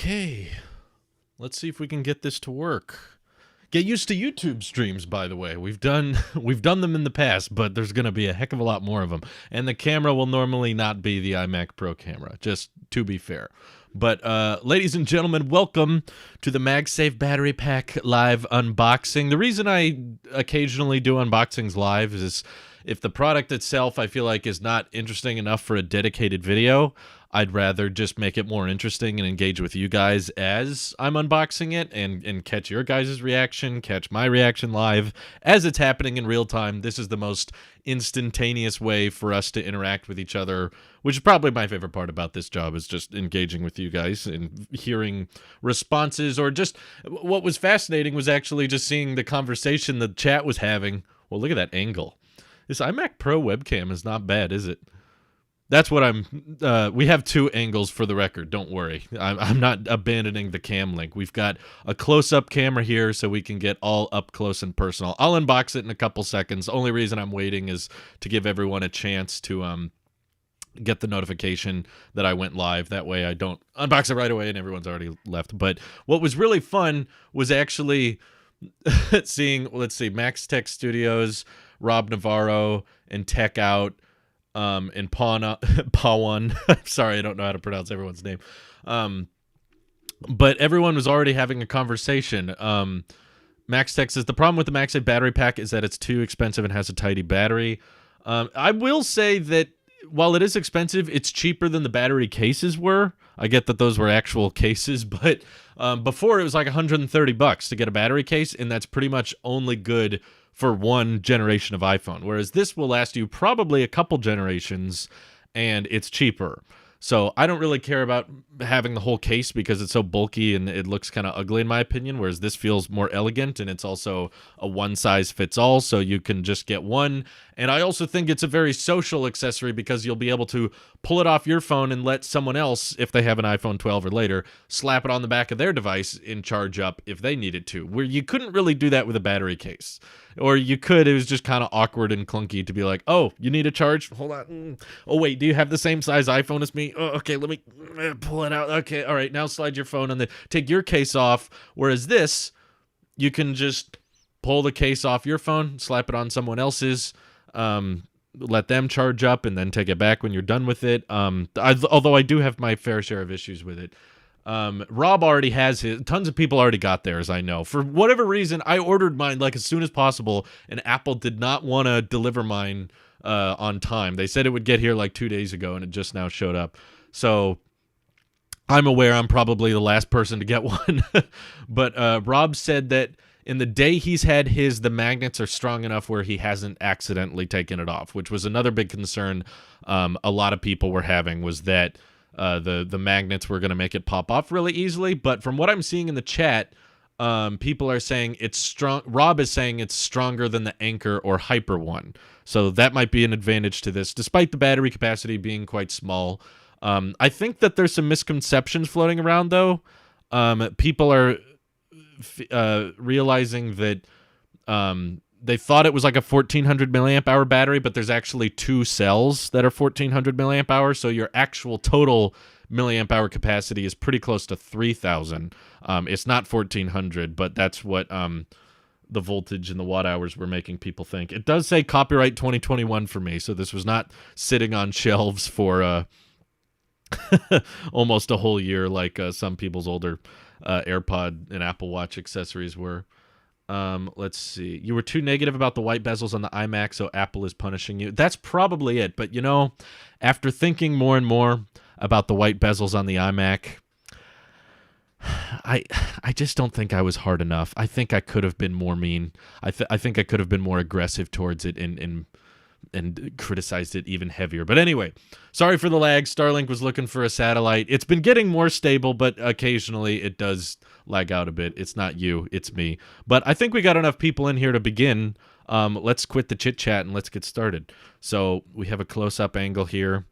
Okay, let's see if we can get this to work. Get used to YouTube streams, by the way. We've done them in the past, but there's going to be a heck of a lot more of them. And the camera will normally not be the iMac Pro camera, just to be fair. But ladies and gentlemen, welcome to the MagSafe battery pack live unboxing. The reason I occasionally do unboxings live is if the product itself I feel like is not interesting enough for a dedicated video, I'd rather just make it more interesting and engage with you guys as I'm unboxing it and catch your guys' reaction, catch my reaction live as it's happening in real time. This is the most instantaneous way for us to interact with each other, which is probably my favorite part about this job, is just engaging with you guys and hearing responses. Or just what was fascinating was actually just seeing the conversation the chat was having. Well, look at that angle. This iMac Pro webcam is not bad, is it? That's what we have two angles for the record. Don't worry. I'm not abandoning the cam link. We've got a close-up camera here so we can get all up close and personal. I'll unbox it in a couple seconds. The only reason I'm waiting is to give everyone a chance to get the notification that I went live. That way I don't unbox it right away and everyone's already left. But what was really fun was actually seeing, let's see, Max Tech Studios, Rob Navarro, and Tech Out, and Pawan. Sorry, I don't know how to pronounce everyone's name. But everyone was already having a conversation. Max Tech says the problem with the MagSafe battery pack is that it's too expensive and has a tiny battery. I will say that while it is expensive, it's cheaper than the battery cases were. I get that those were actual cases, but before it was like $130 to get a battery case, and that's pretty much only good for one generation of iPhone, whereas this will last you probably a couple generations, and it's cheaper. So I don't really care about having the whole case because it's so bulky and it looks kind of ugly in my opinion, whereas this feels more elegant, and it's also a one-size-fits-all, so you can just get one. And I also think it's a very social accessory because you'll be able to pull it off your phone and let someone else, if they have an iPhone 12 or later, slap it on the back of their device and charge up if they needed to, where you couldn't really do that with a battery case. Or you could, it was just kind of awkward and clunky to be like, oh, you need a charge? Hold on. Oh, wait, do you have the same size iPhone as me? Oh, okay, let me pull it out. Okay, all right, now slide your phone and take your case off. Whereas this, you can just pull the case off your phone, slap it on someone else's, let them charge up, and then take it back when you're done with it. Although I do have my fair share of issues with it. Rob already has his. Tons of people already got theirs, I know. For whatever reason, I ordered mine like as soon as possible, and Apple did not want to deliver mine on time. They said it would get here like 2 days ago, and it just now showed up. So I'm aware I'm probably the last person to get one. But Rob said that in the day he's had his, the magnets are strong enough where he hasn't accidentally taken it off, which was another big concern a lot of people were having, was that the magnets were going to make it pop off really easily. But from what I'm seeing in the chat, people are saying it's strong. Rob is saying it's stronger than the Anchor or Hyper one. So that might be an advantage to this, despite the battery capacity being quite small. I think that there's some misconceptions floating around, though. People are realizing that they thought it was like a 1400 milliamp hour battery, but there's actually two cells that are 1400 milliamp hours. So your actual total milliamp hour capacity is pretty close to 3000. It's not 1400, but that's what the voltage and the watt hours were making people think. It does say copyright 2021 for me, so this was not sitting on shelves for almost a whole year like some people's older AirPod and Apple Watch accessories were. Let's see. You were too negative about the white bezels on the iMac, so Apple is punishing you. That's probably it. But, you know, after thinking more and more about the white bezels on the iMac, I just don't think I was hard enough. I think I could have been more mean. I think I could have been more aggressive towards it and criticized it even heavier. But anyway, sorry for the lag. Starlink was looking for a satellite. It's been getting more stable, but occasionally it does lag out a bit. It's not you, it's me. But I think we got enough people in here to begin. Let's quit the chit chat and let's get started. So we have a close-up angle here.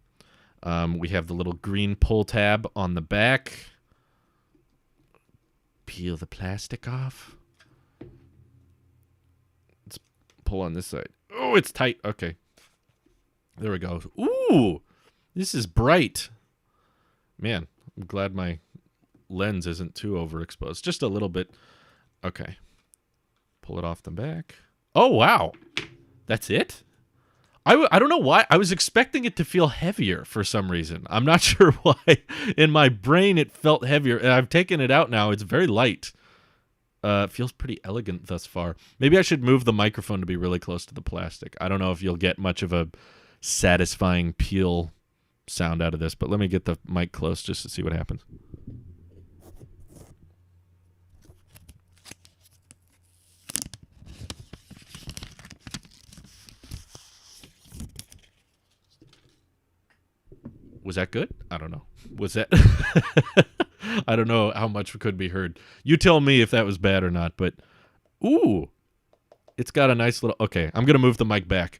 We have the little green pull tab on the back. Peel the plastic off. Let's pull on this side. Oh, it's tight. Okay. There we go. Ooh, this is bright. Man, I'm glad my lens isn't too overexposed. Just a little bit. Okay. Pull it off the back. Oh, wow. That's it? I don't know why. I was expecting it to feel heavier for some reason. I'm not sure why. In my brain, it felt heavier. And I've taken it out now. It's very light. It feels pretty elegant thus far. Maybe I should move the microphone to be really close to the plastic. I don't know if you'll get much of a satisfying peel sound out of this, but let me get the mic close just to see what happens. Was that good? I don't know. Was that? I don't know how much could be heard. You tell me if that was bad or not, but ooh, it's got a nice little, okay, I'm going to move the mic back.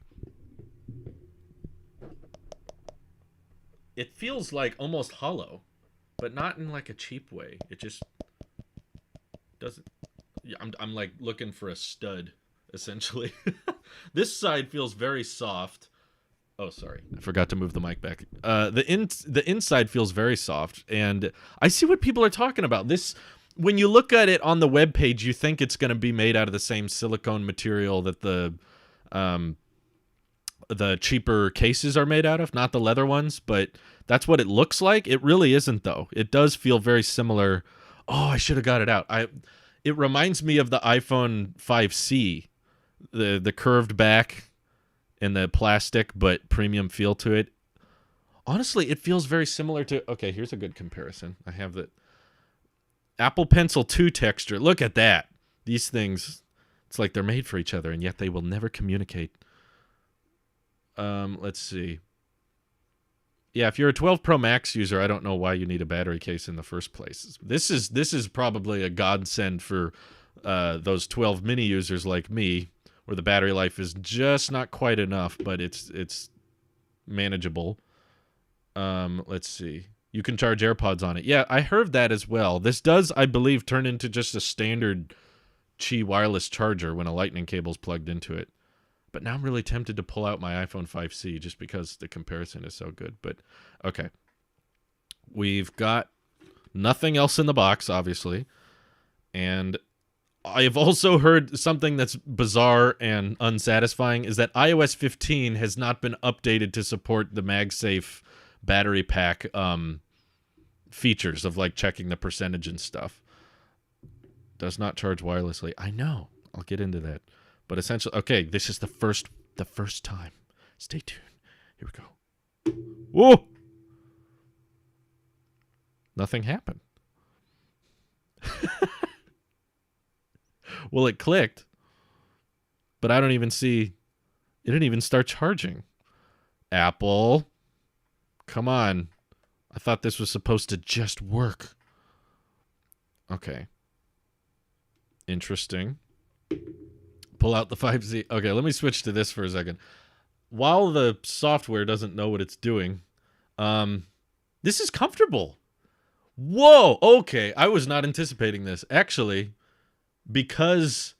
It feels like almost hollow, but not in like a cheap way. It just doesn't, I'm like looking for a stud, essentially. This side feels very soft. Oh, sorry. I forgot to move the mic back. The inside feels very soft, and I see what people are talking about. This, when you look at it on the web page, you think it's going to be made out of the same silicone material that the cheaper cases are made out of, not the leather ones, but that's what it looks like. It really isn't, though. It does feel very similar. Oh, I should have got it out. It reminds me of the iPhone 5C, the curved back and the plastic but premium feel to it. Honestly, it feels very similar to, okay, here's a good comparison. I have the Apple Pencil 2 texture. Look at that. These things, it's like they're made for each other, and yet they will never communicate. Let's see. Yeah, if you're a 12 Pro Max user, I don't know why you need a battery case in the first place. This is probably a godsend for those 12 mini users like me, where the battery life is just not quite enough, but it's manageable. Let's see. You can charge AirPods on it. Yeah, I heard that as well. This does, I believe, turn into just a standard Qi wireless charger when a lightning cable's plugged into it. But now I'm really tempted to pull out my iPhone 5C just because the comparison is so good. But, okay. We've got nothing else in the box, obviously. And I've also heard something that's bizarre and unsatisfying is that iOS 15 has not been updated to support the MagSafe battery pack features of like checking the percentage and stuff. Does not charge wirelessly. I know. I'll get into that. But essentially, okay, this is the first time. Stay tuned. Here we go. Whoa! Nothing happened. Well, it clicked, but I don't even see, it didn't even start charging. Apple, come on. I thought this was supposed to just work. Okay. Interesting. Pull out the 5Z. Okay, let me switch to this for a second. While the software doesn't know what it's doing, this is comfortable. Whoa, okay. I was not anticipating this. Actually, because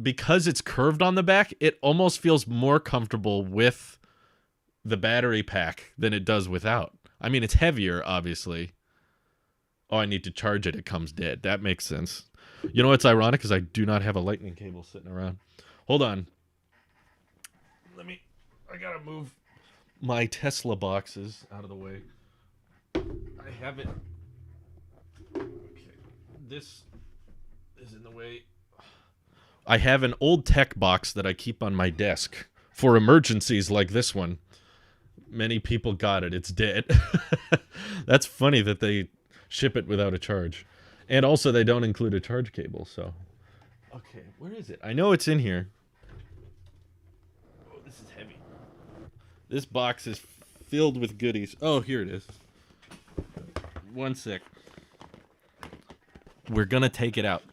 it's curved on the back, it almost feels more comfortable with the battery pack than it does without. I mean, it's heavier, obviously. Oh, I need to charge it. It comes dead. That makes sense. You know what's ironic is I do not have a lightning cable sitting around. Hold on. I gotta move my Tesla boxes out of the way. I have it. Okay. This is in the way. I have an old tech box that I keep on my desk for emergencies like this one. Many people got it. It's dead. That's funny that they ship it without a charge. And also they don't include a charge cable, so. Okay, where is it? I know it's in here. Oh, this is heavy. This box is filled with goodies. Oh, here it is. One sec. We're gonna take it out.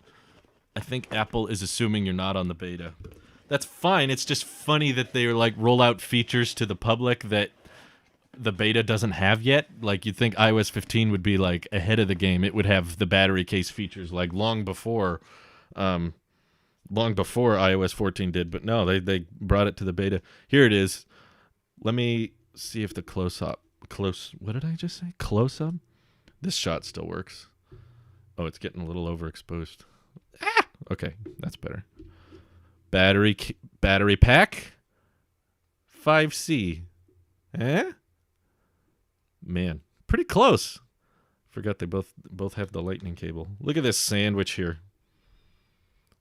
I think Apple is assuming you're not on the beta. That's fine. It's just funny that they like roll out features to the public that the beta doesn't have yet. Like you'd think iOS 15 would be like ahead of the game. It would have the battery case features like long before iOS 14 did. But no, they brought it to the beta. Here it is. Let me see if the close-up. What did I just say? Close-up? This shot still works. Oh, it's getting a little overexposed. Ah! Okay, that's better. Battery pack 5C. Eh? Man, pretty close. Forgot they both have the lightning cable. Look at this sandwich here.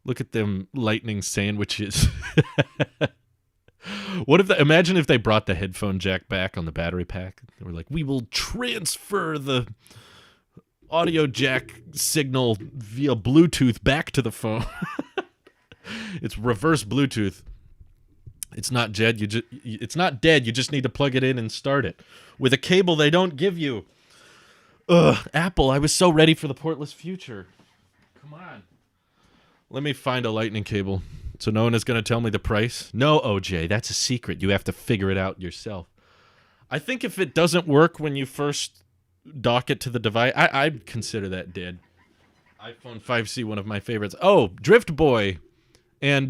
Look at them lightning sandwiches. Imagine if they brought the headphone jack back on the battery pack. They were like, we will transfer the audio jack signal via Bluetooth back to the phone. It's reverse Bluetooth. It's not dead. It's not dead. You just need to plug it in and start it with a cable they don't give you. Ugh, Apple. I was so ready for the portless future. Come on. Let me find a lightning cable. So no one is going to tell me the price? No, OJ, that's a secret. You have to figure it out yourself. I think if it doesn't work when you first dock it to the device, I'd consider that dead. iPhone 5C, one of my favorites. Oh, Drift Boy and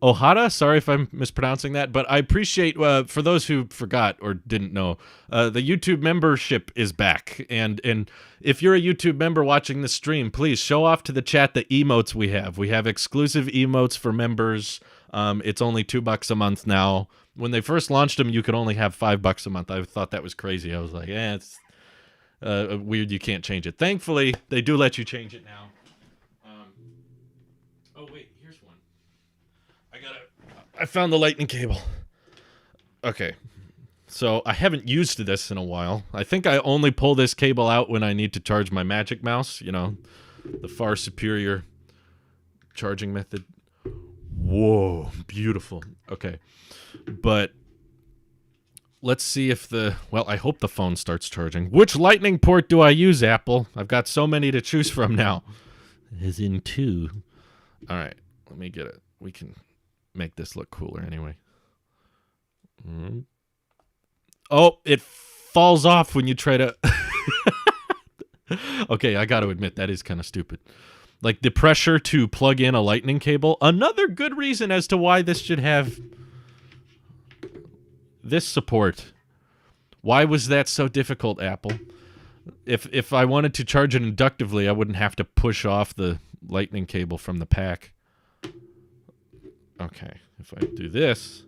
Ohara. Sorry if I'm mispronouncing that, but I appreciate, for those who forgot or didn't know, the YouTube membership is back. And if you're a YouTube member watching this stream, please show off to the chat the emotes we have. We have exclusive emotes for members. It's only $2 a month now. When they first launched them, you could only have $5 a month. I thought that was crazy. I was like, it's weird. You can't change it. Thankfully, they do let you change it now. Oh, wait, here's one. I found the lightning cable. Okay. So I haven't used this in a while. I think I only pull this cable out when I need to charge my Magic Mouse, you know, the far superior charging method. Whoa, beautiful. Okay. But let's see if I hope the phone starts charging. Which lightning port do I use, Apple? I've got so many to choose from now. As in 2. All right, let me get it. We can make this look cooler anyway. Oh, it falls off when you try to... Okay, I got to admit, that is kind of stupid. Like, the pressure to plug in a lightning cable. Another good reason as to why this should have this support. Why was that so difficult, Apple? If I wanted to charge it inductively, I wouldn't have to push off the lightning cable from the pack. Okay, if I do this,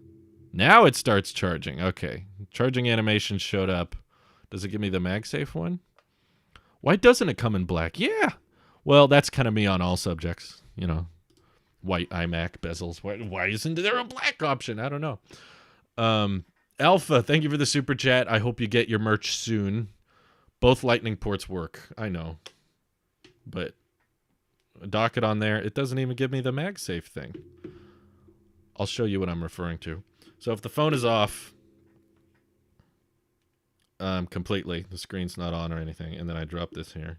now it starts charging. Okay, charging animation showed up. Does it give me the MagSafe one? Why doesn't it come in black? Yeah. Well, that's kind of me on all subjects. You know, white iMac bezels. Why isn't there a black option? I don't know. Alpha, thank you for the super chat. I hope you get your merch soon. Both lightning ports work. I know. But dock it on there. It doesn't even give me the MagSafe thing. I'll show you what I'm referring to. So if the phone is off completely, the screen's not on or anything, and then I drop this here.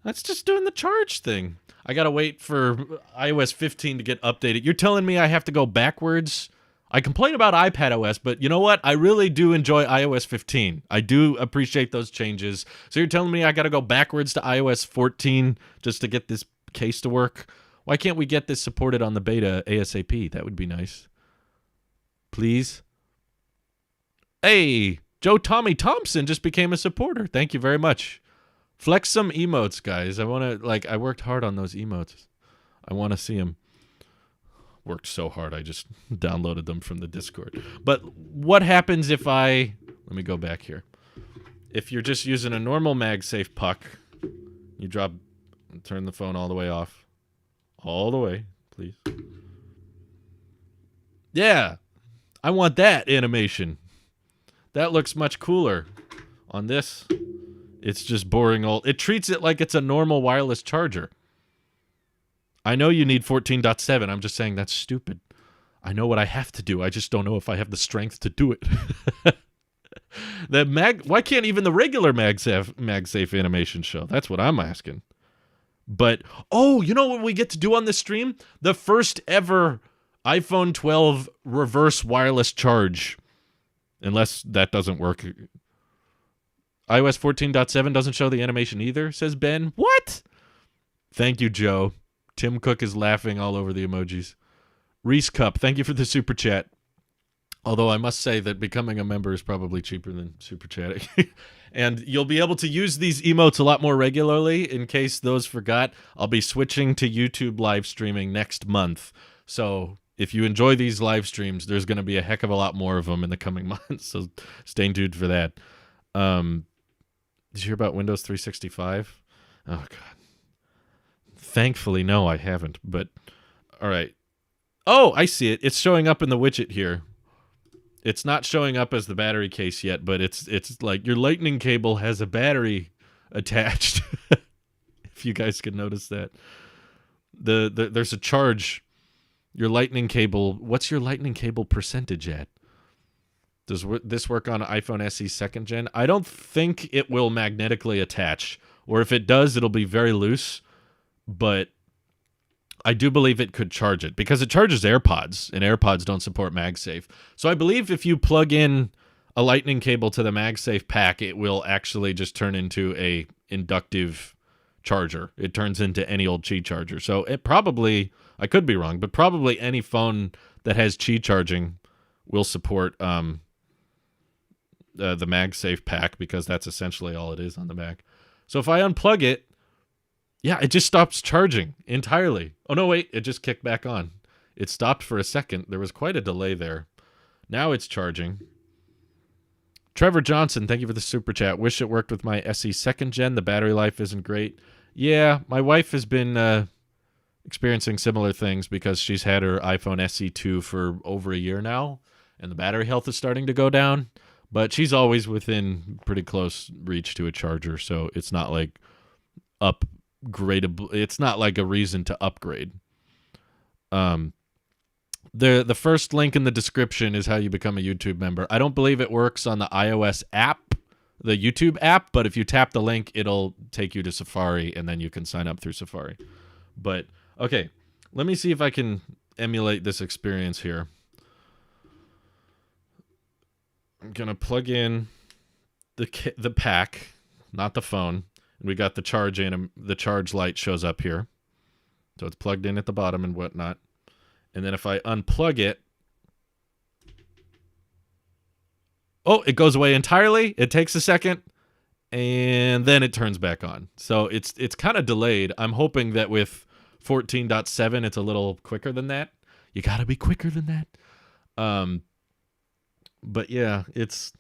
That's just doing the charge thing. I gotta wait for iOS 15 to get updated. You're telling me I have to go backwards? I complain about iPadOS, but you know what? I really do enjoy iOS 15. I do appreciate those changes. So you're telling me I gotta go backwards to iOS 14 just to get this case to work? Why can't we get this supported on the beta ASAP? That would be nice. Please? Hey, Joe Tommy Thompson just became a supporter. Thank you very much. Flex some emotes, guys. I worked hard on those emotes. I want to see them. Worked so hard, I just downloaded them from the Discord. But what happens if let me go back here. If you're just using a normal MagSafe puck, you turn the phone all the way off. All the way, please. Yeah, I want that animation. That looks much cooler. On this, it's just boring old. It treats it like it's a normal wireless charger. I know you need 14.7. I'm just saying that's stupid. I know what I have to do. I just don't know if I have the strength to do it. Why can't even the regular MagSafe animation show? That's what I'm asking. But, oh, you know what we get to do on this stream? The first ever iPhone 12 reverse wireless charge. Unless that doesn't work. iOS 14.7 doesn't show the animation either, says Ben. What? Thank you, Joe. Tim Cook is laughing all over the emojis. Reese Cup, thank you for the super chat. Although I must say that becoming a member is probably cheaper than super chatting. And you'll be able to use these emotes a lot more regularly. In case those forgot, I'll be switching to YouTube live streaming next month. So if you enjoy these live streams, there's going to be a heck of a lot more of them in the coming months. So stay tuned for that. Did you hear about Windows 365? Oh, God. Thankfully, no, I haven't. But, all right. Oh, I see it. It's showing up in the widget here. It's not showing up as the battery case yet, but it's like your lightning cable has a battery attached. If you guys could notice that. There's a charge. Your lightning cable, what's your lightning cable percentage at? Does this work on iPhone SE 2nd gen? I don't think it will magnetically attach. Or if it does, it'll be very loose. But I do believe it could charge it because it charges AirPods, and AirPods don't support MagSafe. So I believe if you plug in a lightning cable to the MagSafe pack, it will actually just turn into a inductive charger. It turns into any old Qi charger. So it probably, I could be wrong, but probably any phone that has Qi charging will support the MagSafe pack because that's essentially all it is on the back. So if I unplug it, yeah, it just stops charging entirely. Oh, no, wait. It just kicked back on. It stopped for a second. There was quite a delay there. Now it's charging. Trevor Johnson, thank you for the super chat. Wish it worked with my SE 2nd gen. The battery life isn't great. Yeah, my wife has been experiencing similar things because she's had her iPhone SE2 for over a year now, and the battery health is starting to go down. But she's always within pretty close reach to a charger, so it's not like upgradable. It's not like a reason to upgrade. The first link in the description is how you become a YouTube member. I don't believe it works on the iOS app, the YouTube app, but if you tap the link, it'll take you to Safari, and then you can sign up through Safari. But, okay, let me see if I can emulate this experience here. I'm going to plug in the pack, not the phone. We got the charge in. The charge light shows up here. So it's plugged in at the bottom and whatnot. And then if I unplug it, oh, it goes away entirely. It takes a second, and then it turns back on. So it's kind of delayed. I'm hoping that with 14.7, it's a little quicker than that. You got to be quicker than that. But yeah, it's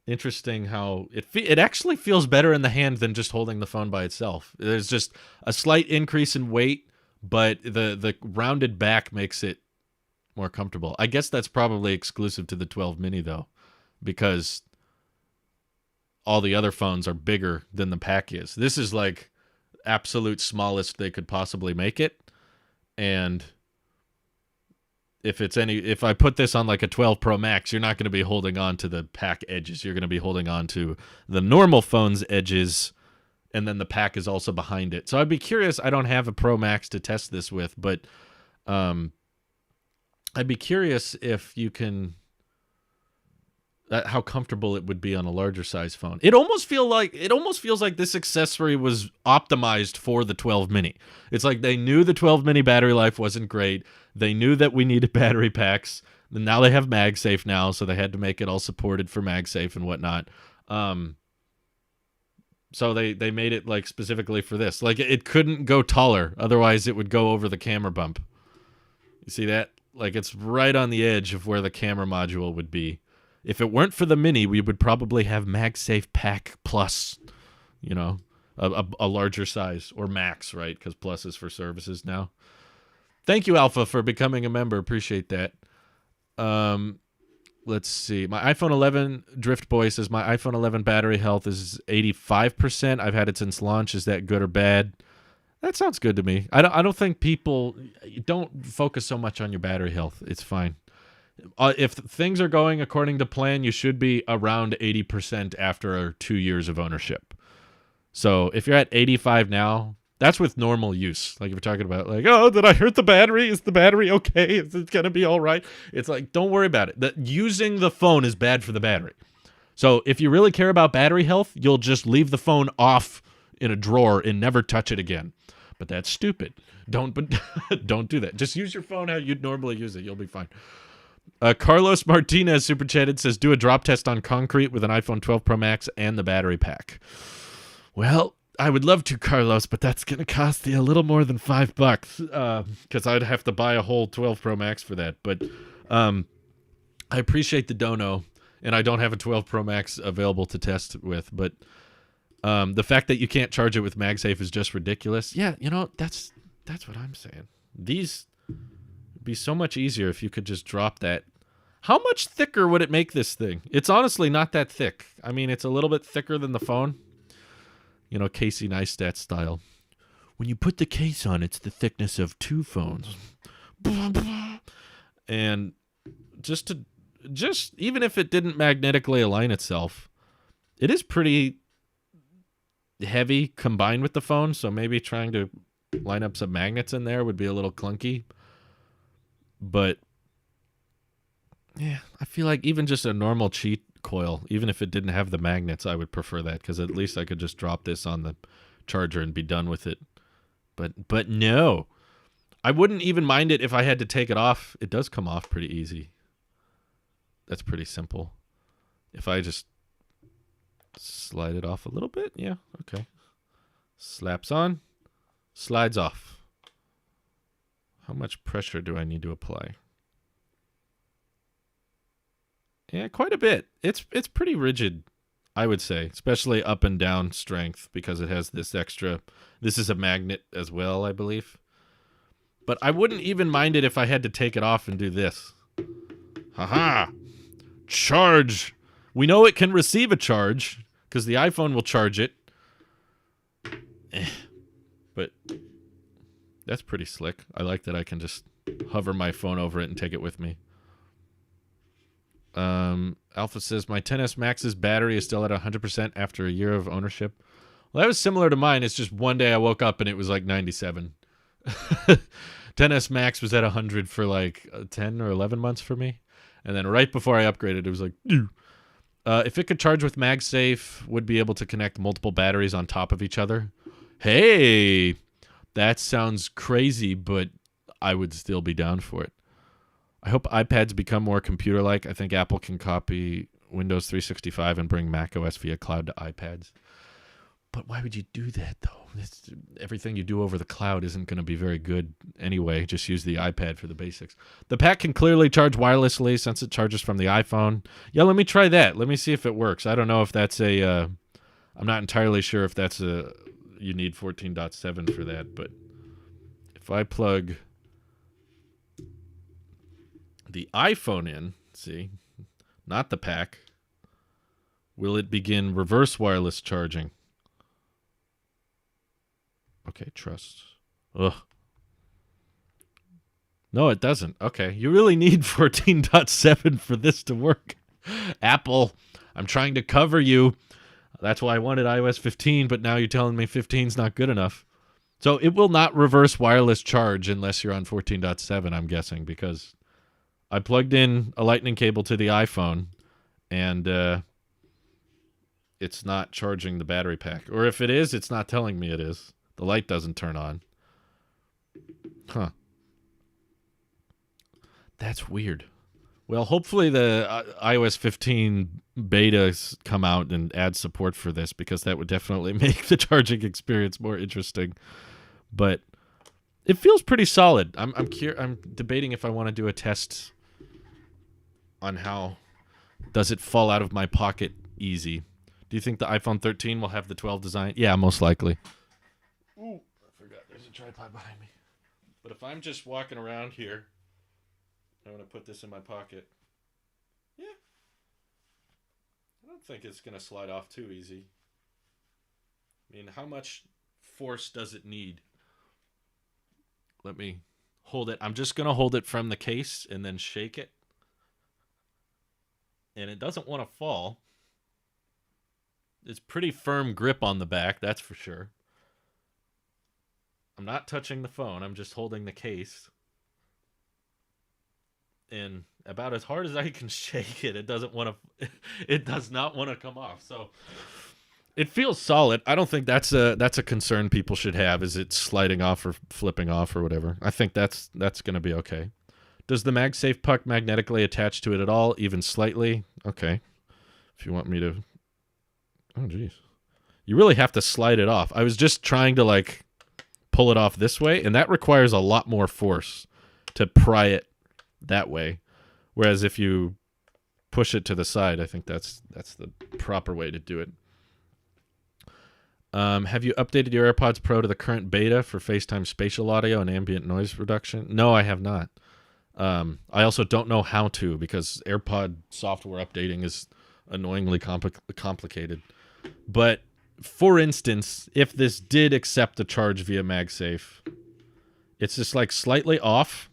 interesting how it actually feels better in the hand than just holding the phone by itself. There's just a slight increase in weight, but the rounded back makes it more comfortable. I guess that's probably exclusive to the 12 mini though, because all the other phones are bigger than the pack is. This is like absolute smallest they could possibly make it. And if I put this on like a 12 Pro Max, you're not going to be holding on to the pack edges. You're going to be holding on to the normal phone's edges, and then the pack is also behind it. So I'd be curious. I don't have a Pro Max to test this with, but I'd be curious if you can, how comfortable it would be on a larger size phone. It almost feels like this accessory was optimized for the 12 mini. It's like they knew the 12 mini battery life wasn't great. They knew that we needed battery packs. And now they have MagSafe now, so they had to make it all supported for MagSafe and whatnot. So they made it like specifically for this. Like it couldn't go taller, otherwise it would go over the camera bump. You see that? Like it's right on the edge of where the camera module would be. If it weren't for the Mini, we would probably have MagSafe Pack Plus, you know, a larger size, or Max, right? Because Plus is for services now. Thank you, Alpha, for becoming a member. Appreciate that. Let's see. My iPhone 11, Drift Boy says, my iPhone 11 battery health is 85%. I've had it since launch. Is that good or bad? That sounds good to me. I don't think people, don't focus so much on your battery health. It's fine. If things are going according to plan, you should be around 80% after 2 years of ownership. So if you're at 85 now, that's with normal use. Like if you're talking about like, oh, did I hurt the battery? Is the battery okay? Is it going to be all right? It's like, don't worry about it. Using the phone is bad for the battery. So if you really care about battery health, you'll just leave the phone off in a drawer and never touch it again. But that's stupid. Don't do that. Just use your phone how you'd normally use it. You'll be fine. Carlos Martinez super chatted, says, do a drop test on concrete with an iPhone 12 Pro Max and the battery pack. Well, I would love to, Carlos, but that's going to cost you a little more than $5 because I'd have to buy a whole 12 Pro Max for that. But I appreciate the dono, and I don't have a 12 Pro Max available to test with. But the fact that you can't charge it with MagSafe is just ridiculous. Yeah, that's what I'm saying. These would be so much easier if you could just drop that. How much thicker would it make this thing? It's honestly not that thick. I mean, it's a little bit thicker than the phone. Casey Neistat style. When you put the case on, it's the thickness of 2 phones. And just even if it didn't magnetically align itself, it is pretty heavy combined with the phone, so maybe trying to line up some magnets in there would be a little clunky. But yeah, I feel like even just a normal cheat coil, even if it didn't have the magnets, I would prefer that, because at least I could just drop this on the charger and be done with it. But no, I wouldn't even mind it if I had to take it off. It does come off pretty easy. That's pretty simple. If I just slide it off a little bit, yeah, okay. Slaps on, slides off. How much pressure do I need to apply? Yeah, quite a bit. It's pretty rigid, I would say, especially up and down strength, because it has this extra. This is a magnet as well, I believe. But I wouldn't even mind it if I had to take it off and do this. Haha! Charge! We know it can receive a charge, because the iPhone will charge it. But that's pretty slick. I like that I can just hover my phone over it and take it with me. Alpha says, my XS Max's battery is still at 100% after a year of ownership. Well, that was similar to mine. It's just one day I woke up and it was like 97. XS Max was at 100 for like 10 or 11 months for me. And then right before I upgraded, it was like, ew. If it could charge with MagSafe, would be able to connect multiple batteries on top of each other. Hey, that sounds crazy, but I would still be down for it. I hope iPads become more computer-like. I think Apple can copy Windows 365 and bring macOS via cloud to iPads. But why would you do that, though? Everything you do over the cloud isn't going to be very good anyway. Just use the iPad for the basics. The pack can clearly charge wirelessly since it charges from the iPhone. Yeah, let me try that. Let me see if it works. I don't know if that's a... I'm not entirely sure if that's a... You need 14.7 for that, but if I plug the iPhone in, see, not the pack, will it begin reverse wireless charging? Okay, trust. Ugh. No, it doesn't. Okay, you really need 14.7 for this to work. Apple, I'm trying to cover you. That's why I wanted iOS 15, but now you're telling me 15's not good enough. So it will not reverse wireless charge unless you're on 14.7, I'm guessing, because I plugged in a lightning cable to the iPhone, and it's not charging the battery pack. Or if it is, it's not telling me it is. The light doesn't turn on. Huh. That's weird. Well, hopefully the iOS 15 betas come out and add support for this, because that would definitely make the charging experience more interesting. But it feels pretty solid. I'm debating if I want to do a test on how does it fall out of my pocket easy. Do you think the iPhone 13 will have the 12 design? Yeah, most likely. Ooh, I forgot there's a tripod behind me. But if I'm just walking around here, I'm going to put this in my pocket. Yeah. I don't think it's going to slide off too easy. I mean, how much force does it need? Let me hold it. I'm just going to hold it from the case and then shake it. And it doesn't want to fall. It's pretty firm grip on the back, that's for sure. I'm not touching the phone. I'm just holding the case. And about as hard as I can shake it, it does not want to come off. So it feels solid. I don't think that's a concern people should have, is it sliding off or flipping off or whatever. I think that's going to be okay. Does the MagSafe puck magnetically attach to it at all, even slightly? Okay. If you want me to... Oh, geez. You really have to slide it off. I was just trying to, like, pull it off this way, and that requires a lot more force to pry it that way. Whereas if you push it to the side, I think that's the proper way to do it. Have you updated your AirPods Pro to the current beta for FaceTime spatial audio and ambient noise reduction? No, I have not. I also don't know how to, because AirPod software updating is annoyingly complicated. But for instance, if this did accept a charge via MagSafe, it's just like slightly off,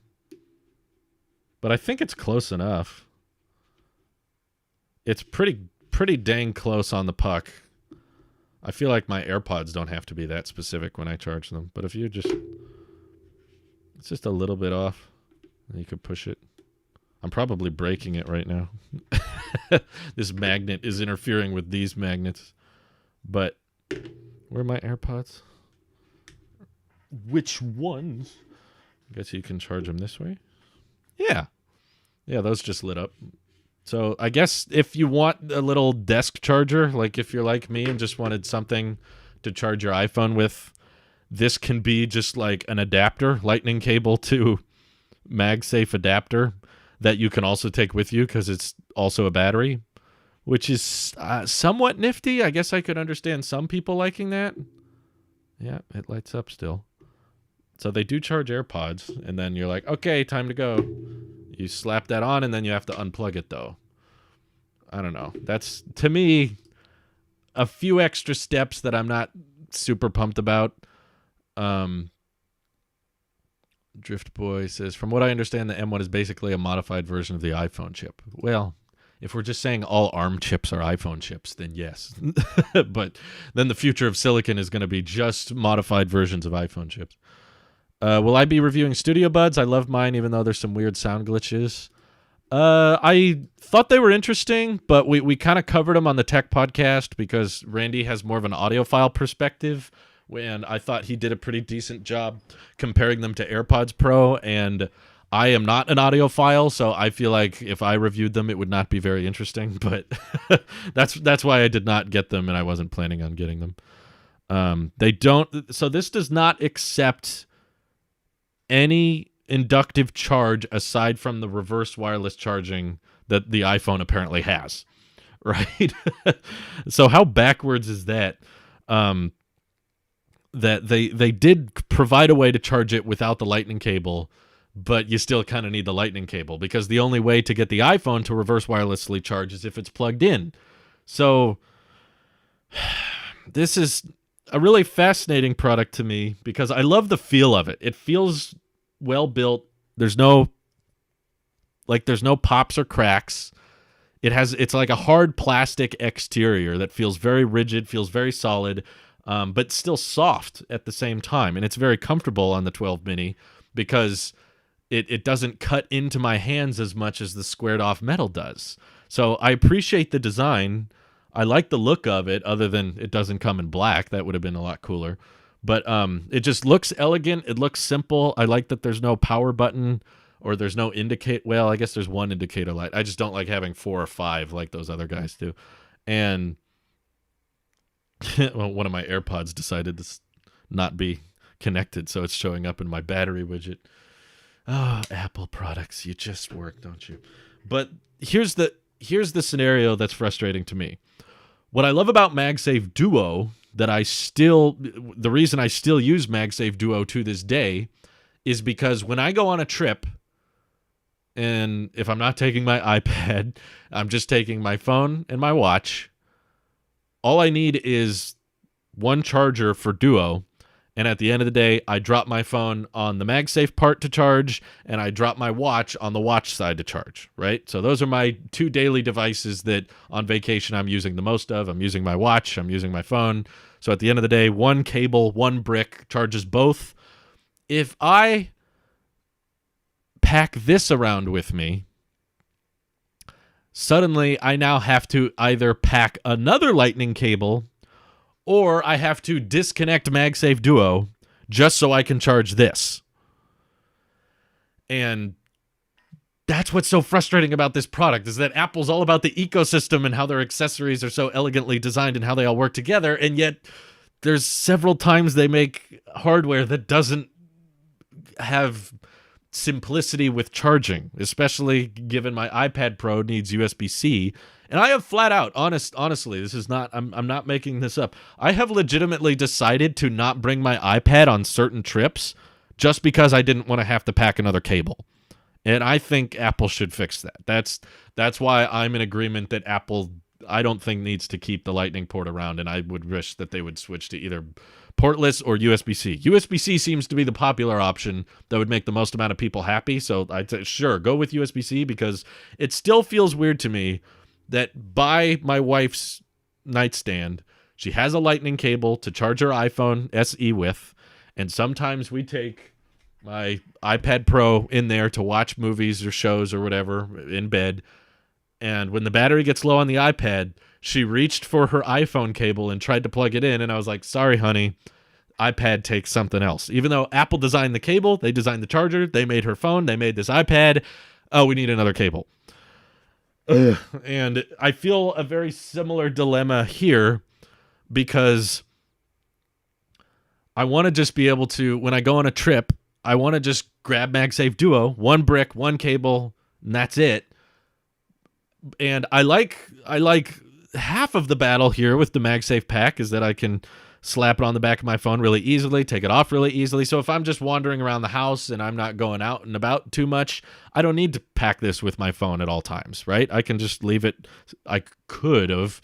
but I think it's close enough. It's pretty dang close on the puck. I feel like my AirPods don't have to be that specific when I charge them, but if you just... It's just a little bit off. You could push it. I'm probably breaking it right now. This magnet is interfering with these magnets. But where are my AirPods? Which ones? I guess you can charge them this way. Yeah. Yeah, those just lit up. So I guess if you want a little desk charger, like if you're like me and just wanted something to charge your iPhone with, this can be just like an adapter, lightning cable to MagSafe adapter that you can also take with you because it's also a battery, which is somewhat nifty. I guess I could understand some people liking that. Yeah, it lights up still. So they do charge AirPods, and then you're like, okay, time to go. You slap that on, and then you have to unplug it, though. I don't know. That's, to me, a few extra steps that I'm not super pumped about. Drift Boy says, from what I understand, the M1 is basically a modified version of the iPhone chip. Well, if we're just saying all ARM chips are iPhone chips, then yes. But then the future of silicon is going to be just modified versions of iPhone chips. Will I be reviewing Studio Buds? I love mine, even though there's some weird sound glitches. I thought they were interesting, but we kind of covered them on the Tech Podcast because Randy has more of an audiophile perspective, and I thought he did a pretty decent job comparing them to AirPods Pro, and I am not an audiophile, so I feel like if I reviewed them, it would not be very interesting, but that's why I did not get them, and I wasn't planning on getting them. So this does not accept any inductive charge aside from the reverse wireless charging that the iPhone apparently has, right? So how backwards is that? That they did provide a way to charge it without the lightning cable, but you still kind of need the lightning cable because the only way to get the iPhone to reverse wirelessly charge is if it's plugged in. So this is a really fascinating product to me because I love the feel of it. It feels well built. There's no pops or cracks. It's like a hard plastic exterior that feels very rigid, feels very solid, but still soft at the same time. And it's very comfortable on the 12 mini because it doesn't cut into my hands as much as the squared off metal does. So I appreciate the design. I like the look of it, other than it doesn't come in black. That would have been a lot cooler. But it just looks elegant. It looks simple. I like that there's no power button or there's no indicate. Well, I guess there's one indicator light. I just don't like having 4 or 5 like those other guys do. And well, one of my AirPods decided to not be connected, so it's showing up in my battery widget. Oh, Apple products, you just work, don't you? But here's the scenario that's frustrating to me. What I love about MagSafe Duo, the reason I still use MagSafe Duo to this day, is because when I go on a trip, and if I'm not taking my iPad, I'm just taking my phone and my watch, all I need is one charger for Duo. And at the end of the day, I drop my phone on the MagSafe part to charge, and I drop my watch on the watch side to charge, right? So those are my 2 daily devices that on vacation I'm using the most of. I'm using my watch, I'm using my phone. So at the end of the day, one cable, one brick charges both. If I pack this around with me, suddenly I now have to either pack another lightning cable or I have to disconnect MagSafe Duo just so I can charge this. And that's what's so frustrating about this product, is that Apple's all about the ecosystem and how their accessories are so elegantly designed and how they all work together, and yet there's several times they make hardware that doesn't have simplicity with charging, especially given my iPad Pro needs USB-C. And I have flat out, honestly, this is not, I'm not making this up. I have legitimately decided to not bring my iPad on certain trips just because I didn't want to have to pack another cable. And I think Apple should fix that. That's why I'm in agreement that Apple, I don't think, needs to keep the Lightning port around, and I would wish that they would switch to either portless or USB-C. USB-C seems to be the popular option that would make the most amount of people happy, so I'd say, sure, go with USB-C, because it still feels weird to me that by my wife's nightstand, she has a Lightning cable to charge her iPhone SE with, and sometimes we take my iPad Pro in there to watch movies or shows or whatever in bed. And when the battery gets low on the iPad, she reached for her iPhone cable and tried to plug it in. And I was like, sorry, honey, iPad takes something else. Even though Apple designed the cable, they designed the charger, they made her phone, they made this iPad. Oh, we need another cable. Ugh. And I feel a very similar dilemma here, because I want to just be able to, when I go on a trip, I want to just grab MagSafe Duo, one brick, one cable, and that's it. And I like half of the battle here with the MagSafe pack is that I can slap it on the back of my phone really easily, take it off really easily. So if I'm just wandering around the house and I'm not going out and about too much, I don't need to pack this with my phone at all times, right? I can just leave it. I could have,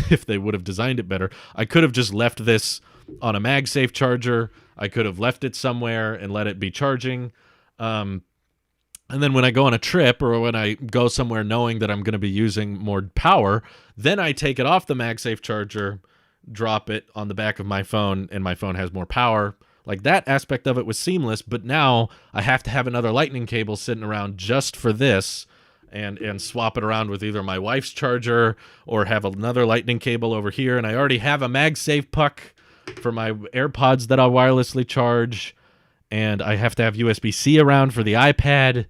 if they would have designed it better, I could have just left this on a MagSafe charger. I could have left it somewhere and let it be charging. And then when I go on a trip or when I go somewhere knowing that I'm going to be using more power, then I take it off the MagSafe charger, drop it on the back of my phone, and my phone has more power. Like, that aspect of it was seamless, but now I have to have another Lightning cable sitting around just for this, and swap it around with either my wife's charger or have another Lightning cable over here. And I already have a MagSafe puck for my AirPods that I'll wirelessly charge, and I have to have USB-C around for the iPad.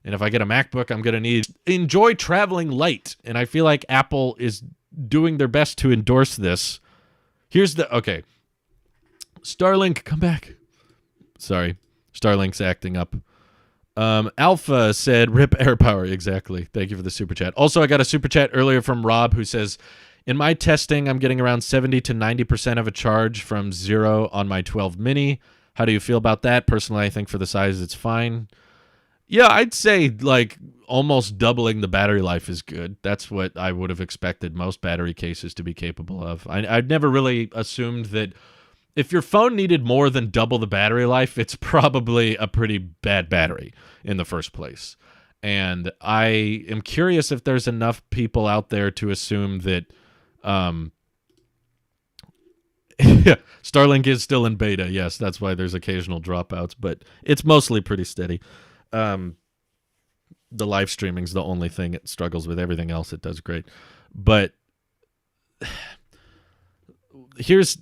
And if I get a MacBook, I'm going to need enjoy traveling light. And I feel like Apple is doing their best to endorse this. Here's the, okay. Starlink, come back. Sorry. Starlink's acting up. Alpha said, rip AirPower. Exactly. Thank you for the super chat. Also, I got a super chat earlier from Rob who says, in my testing, I'm getting around 70 to 90% of a charge from 0 on my 12 mini. How do you feel about that? Personally, I think for the size, it's fine. Yeah, I'd say like almost doubling the battery life is good. That's what I would have expected most battery cases to be capable of. I'd never really assumed that if your phone needed more than double the battery life, it's probably a pretty bad battery in the first place. And I am curious if there's enough people out there to assume that Starlink is still in beta. Yes, that's why there's occasional dropouts, but it's mostly pretty steady. The live streaming's the only thing it struggles with. Everything else it does great. But here's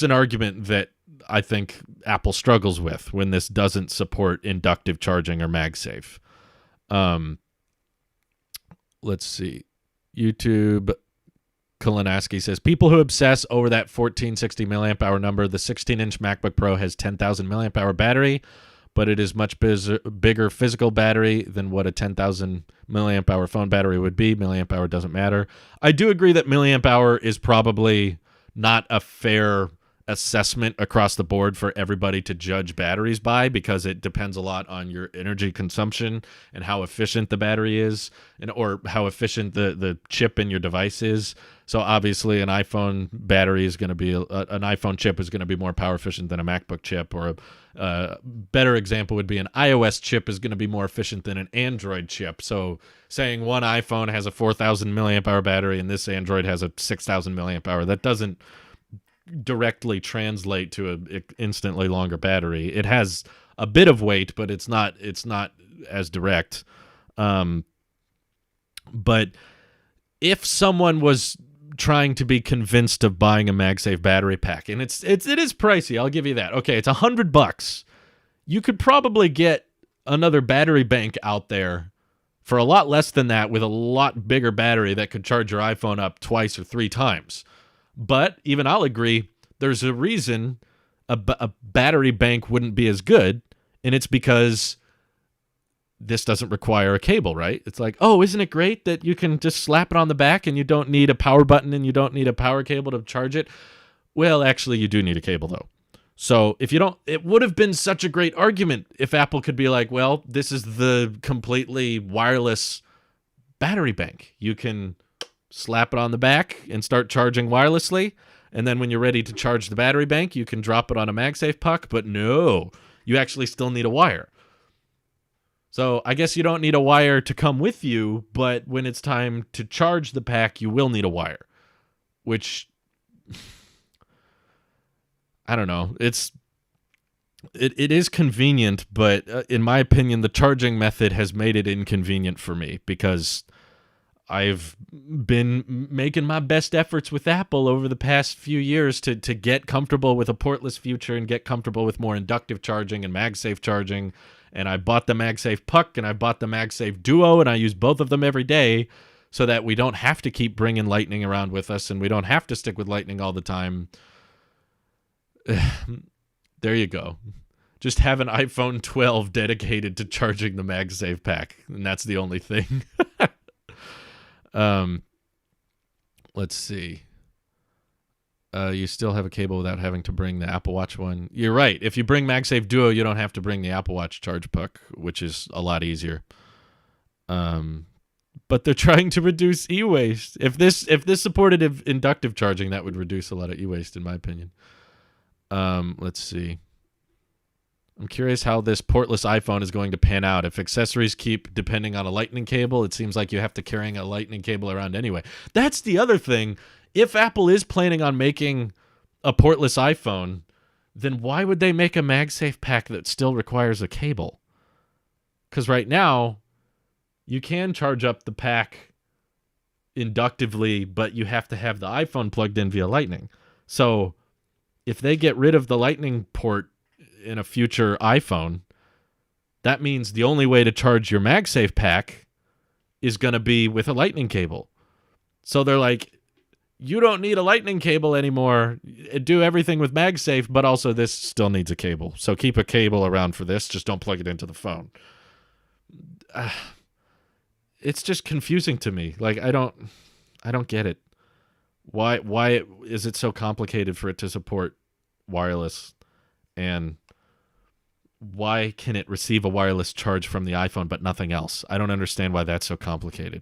an argument that I think Apple struggles with when this doesn't support inductive charging or MagSafe. Let's see. YouTube Kolinaski says, people who obsess over that 1460 milliamp hour number, the 16-inch MacBook Pro has 10,000 milliamp hour battery, but it is much bigger physical battery than what a 10,000 milliamp hour phone battery would be. Milliamp hour doesn't matter. I do agree that milliamp hour is probably not a fair assessment across the board for everybody to judge batteries by, because it depends a lot on your energy consumption and how efficient the battery is, and or how efficient the chip in your device is. So obviously an iPhone battery is going to be, an iPhone chip is going to be more power efficient than a MacBook chip, or a better example would be an iOS chip is going to be more efficient than an Android chip. So saying one iPhone has a 4,000 milliamp hour battery and this Android has a 6,000 milliamp hour, that doesn't directly translate to an instantly longer battery. It has a bit of weight, but it's not as direct. But if someone was trying to be convinced of buying a MagSafe battery pack, and it is pricey, I'll give you that. Okay, it's $100. You could probably get another battery bank out there for a lot less than that with a lot bigger battery that could charge your iPhone up 2 or 3 times. But even I'll agree, there's a reason a battery bank wouldn't be as good, and it's because this doesn't require a cable, right? It's like, oh, isn't it great that you can just slap it on the back and you don't need a power button and you don't need a power cable to charge it? Well, actually, you do need a cable, though. So if you don't, it would have been such a great argument if Apple could be like, well, this is the completely wireless battery bank. You can slap it on the back and start charging wirelessly. And then when you're ready to charge the battery bank, you can drop it on a MagSafe puck. But no, you actually still need a wire. So I guess you don't need a wire to come with you, but when it's time to charge the pack, you will need a wire, which I don't know. It is convenient, but in my opinion, the charging method has made it inconvenient for me because I've been making my best efforts with Apple over the past few years to get comfortable with a portless future and get comfortable with more inductive charging and MagSafe charging. And I bought the MagSafe Puck and I bought the MagSafe Duo, and I use both of them every day so that we don't have to keep bringing Lightning around with us and we don't have to stick with Lightning all the time. There you go. Just have an iPhone 12 dedicated to charging the MagSafe pack, and that's the only thing. Let's see. You still have a cable without having to bring the Apple Watch one. You're right. If you bring MagSafe Duo, you don't have to bring the Apple Watch charge puck, which is a lot easier. But they're trying to reduce e-waste. If this supported inductive charging, that would reduce a lot of e-waste, in my opinion. Let's see. I'm curious how this portless iPhone is going to pan out. If accessories keep depending on a lightning cable, it seems like you have to carry a lightning cable around anyway. That's the other thing. If Apple is planning on making a portless iPhone, then why would they make a MagSafe pack that still requires a cable? Because right now, you can charge up the pack inductively, but you have to have the iPhone plugged in via Lightning. So if they get rid of the Lightning port in a future iPhone, that means the only way to charge your MagSafe pack is going to be with a Lightning cable. So they're like, you don't need a Lightning cable anymore. Do everything with MagSafe, but also this still needs a cable. So keep a cable around for this. Just don't plug it into the phone. It's just confusing to me. Like, I don't get it. Why is it so complicated for it to support wireless? And why can it receive a wireless charge from the iPhone but nothing else? I don't understand why that's so complicated.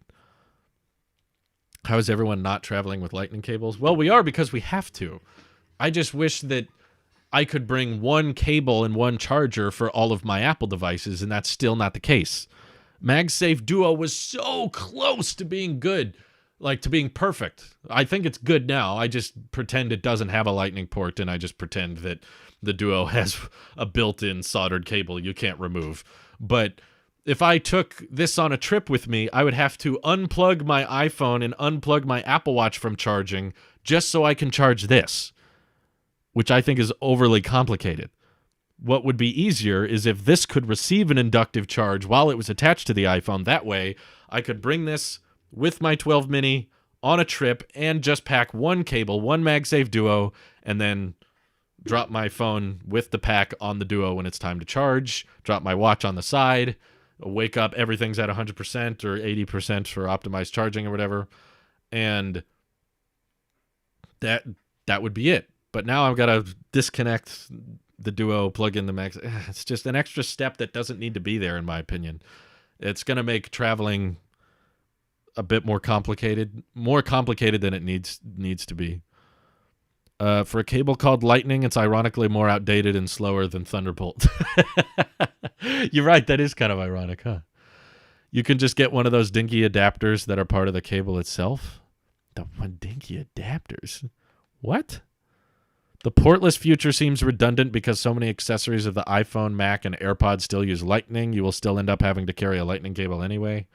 How is everyone not traveling with Lightning cables? Well, we are because we have to. I just wish that I could bring one cable and one charger for all of my Apple devices, and that's still not the case. MagSafe Duo was so close to being good, like to being perfect. I think it's good now. I just pretend it doesn't have a Lightning port, and I just pretend that the Duo has a built-in soldered cable you can't remove. But if I took this on a trip with me, I would have to unplug my iPhone and unplug my Apple Watch from charging just so I can charge this, which I think is overly complicated. What would be easier is if this could receive an inductive charge while it was attached to the iPhone. That way, I could bring this with my 12 mini on a trip and just pack one cable, one MagSafe Duo, and then drop my phone with the pack on the Duo when it's time to charge, drop my watch on the side, wake up, everything's at 100% or 80% for optimized charging or whatever, and that would be it. But now I've got to disconnect the Duo, plug in the Max. It's just an extra step that doesn't need to be there, in my opinion. It's going to make traveling a bit more complicated than it needs to be. For a cable called Lightning, it's ironically more outdated and slower than Thunderbolt. You're right, that is kind of ironic, huh? You can just get one of those dinky adapters that are part of the cable itself. The one dinky adapters? What? The portless future seems redundant because so many accessories of the iPhone, Mac, and AirPods still use Lightning. You will still end up having to carry a Lightning cable anyway.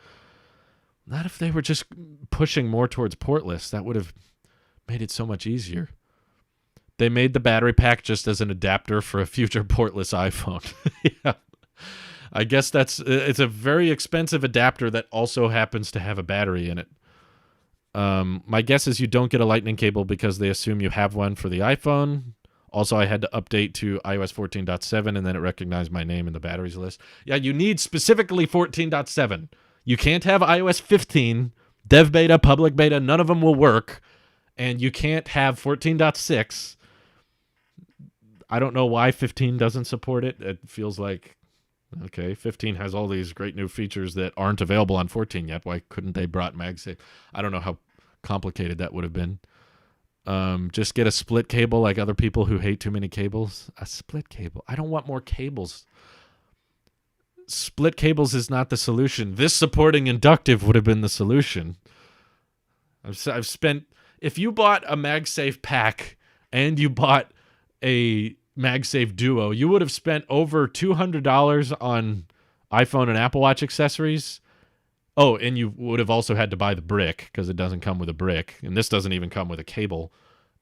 Not if they were just pushing more towards portless. That would have made it so much easier. They made the battery pack just as an adapter for a future portless iPhone. Yeah. I guess it's a very expensive adapter that also happens to have a battery in it. My guess is you don't get a lightning cable because they assume you have one for the iPhone. Also, I had to update to iOS 14.7, and then it recognized my name in the batteries list. Yeah, you need specifically 14.7. You can't have iOS 15, dev beta, public beta. None of them will work. And you can't have 14.6. I don't know why 15 doesn't support it. It feels like, okay, 15 has all these great new features that aren't available on 14 yet. Why couldn't they brought MagSafe? I don't know how complicated that would have been. Just get a split cable like other people who hate too many cables. A split cable. I don't want more cables. Split cables is not the solution. This supporting inductive would have been the solution. I've spent... If you bought a MagSafe pack and you bought a MagSafe Duo, you would have spent over $200 on iPhone and Apple Watch accessories. Oh, and you would have also had to buy the brick because it doesn't come with a brick, and this doesn't even come with a cable.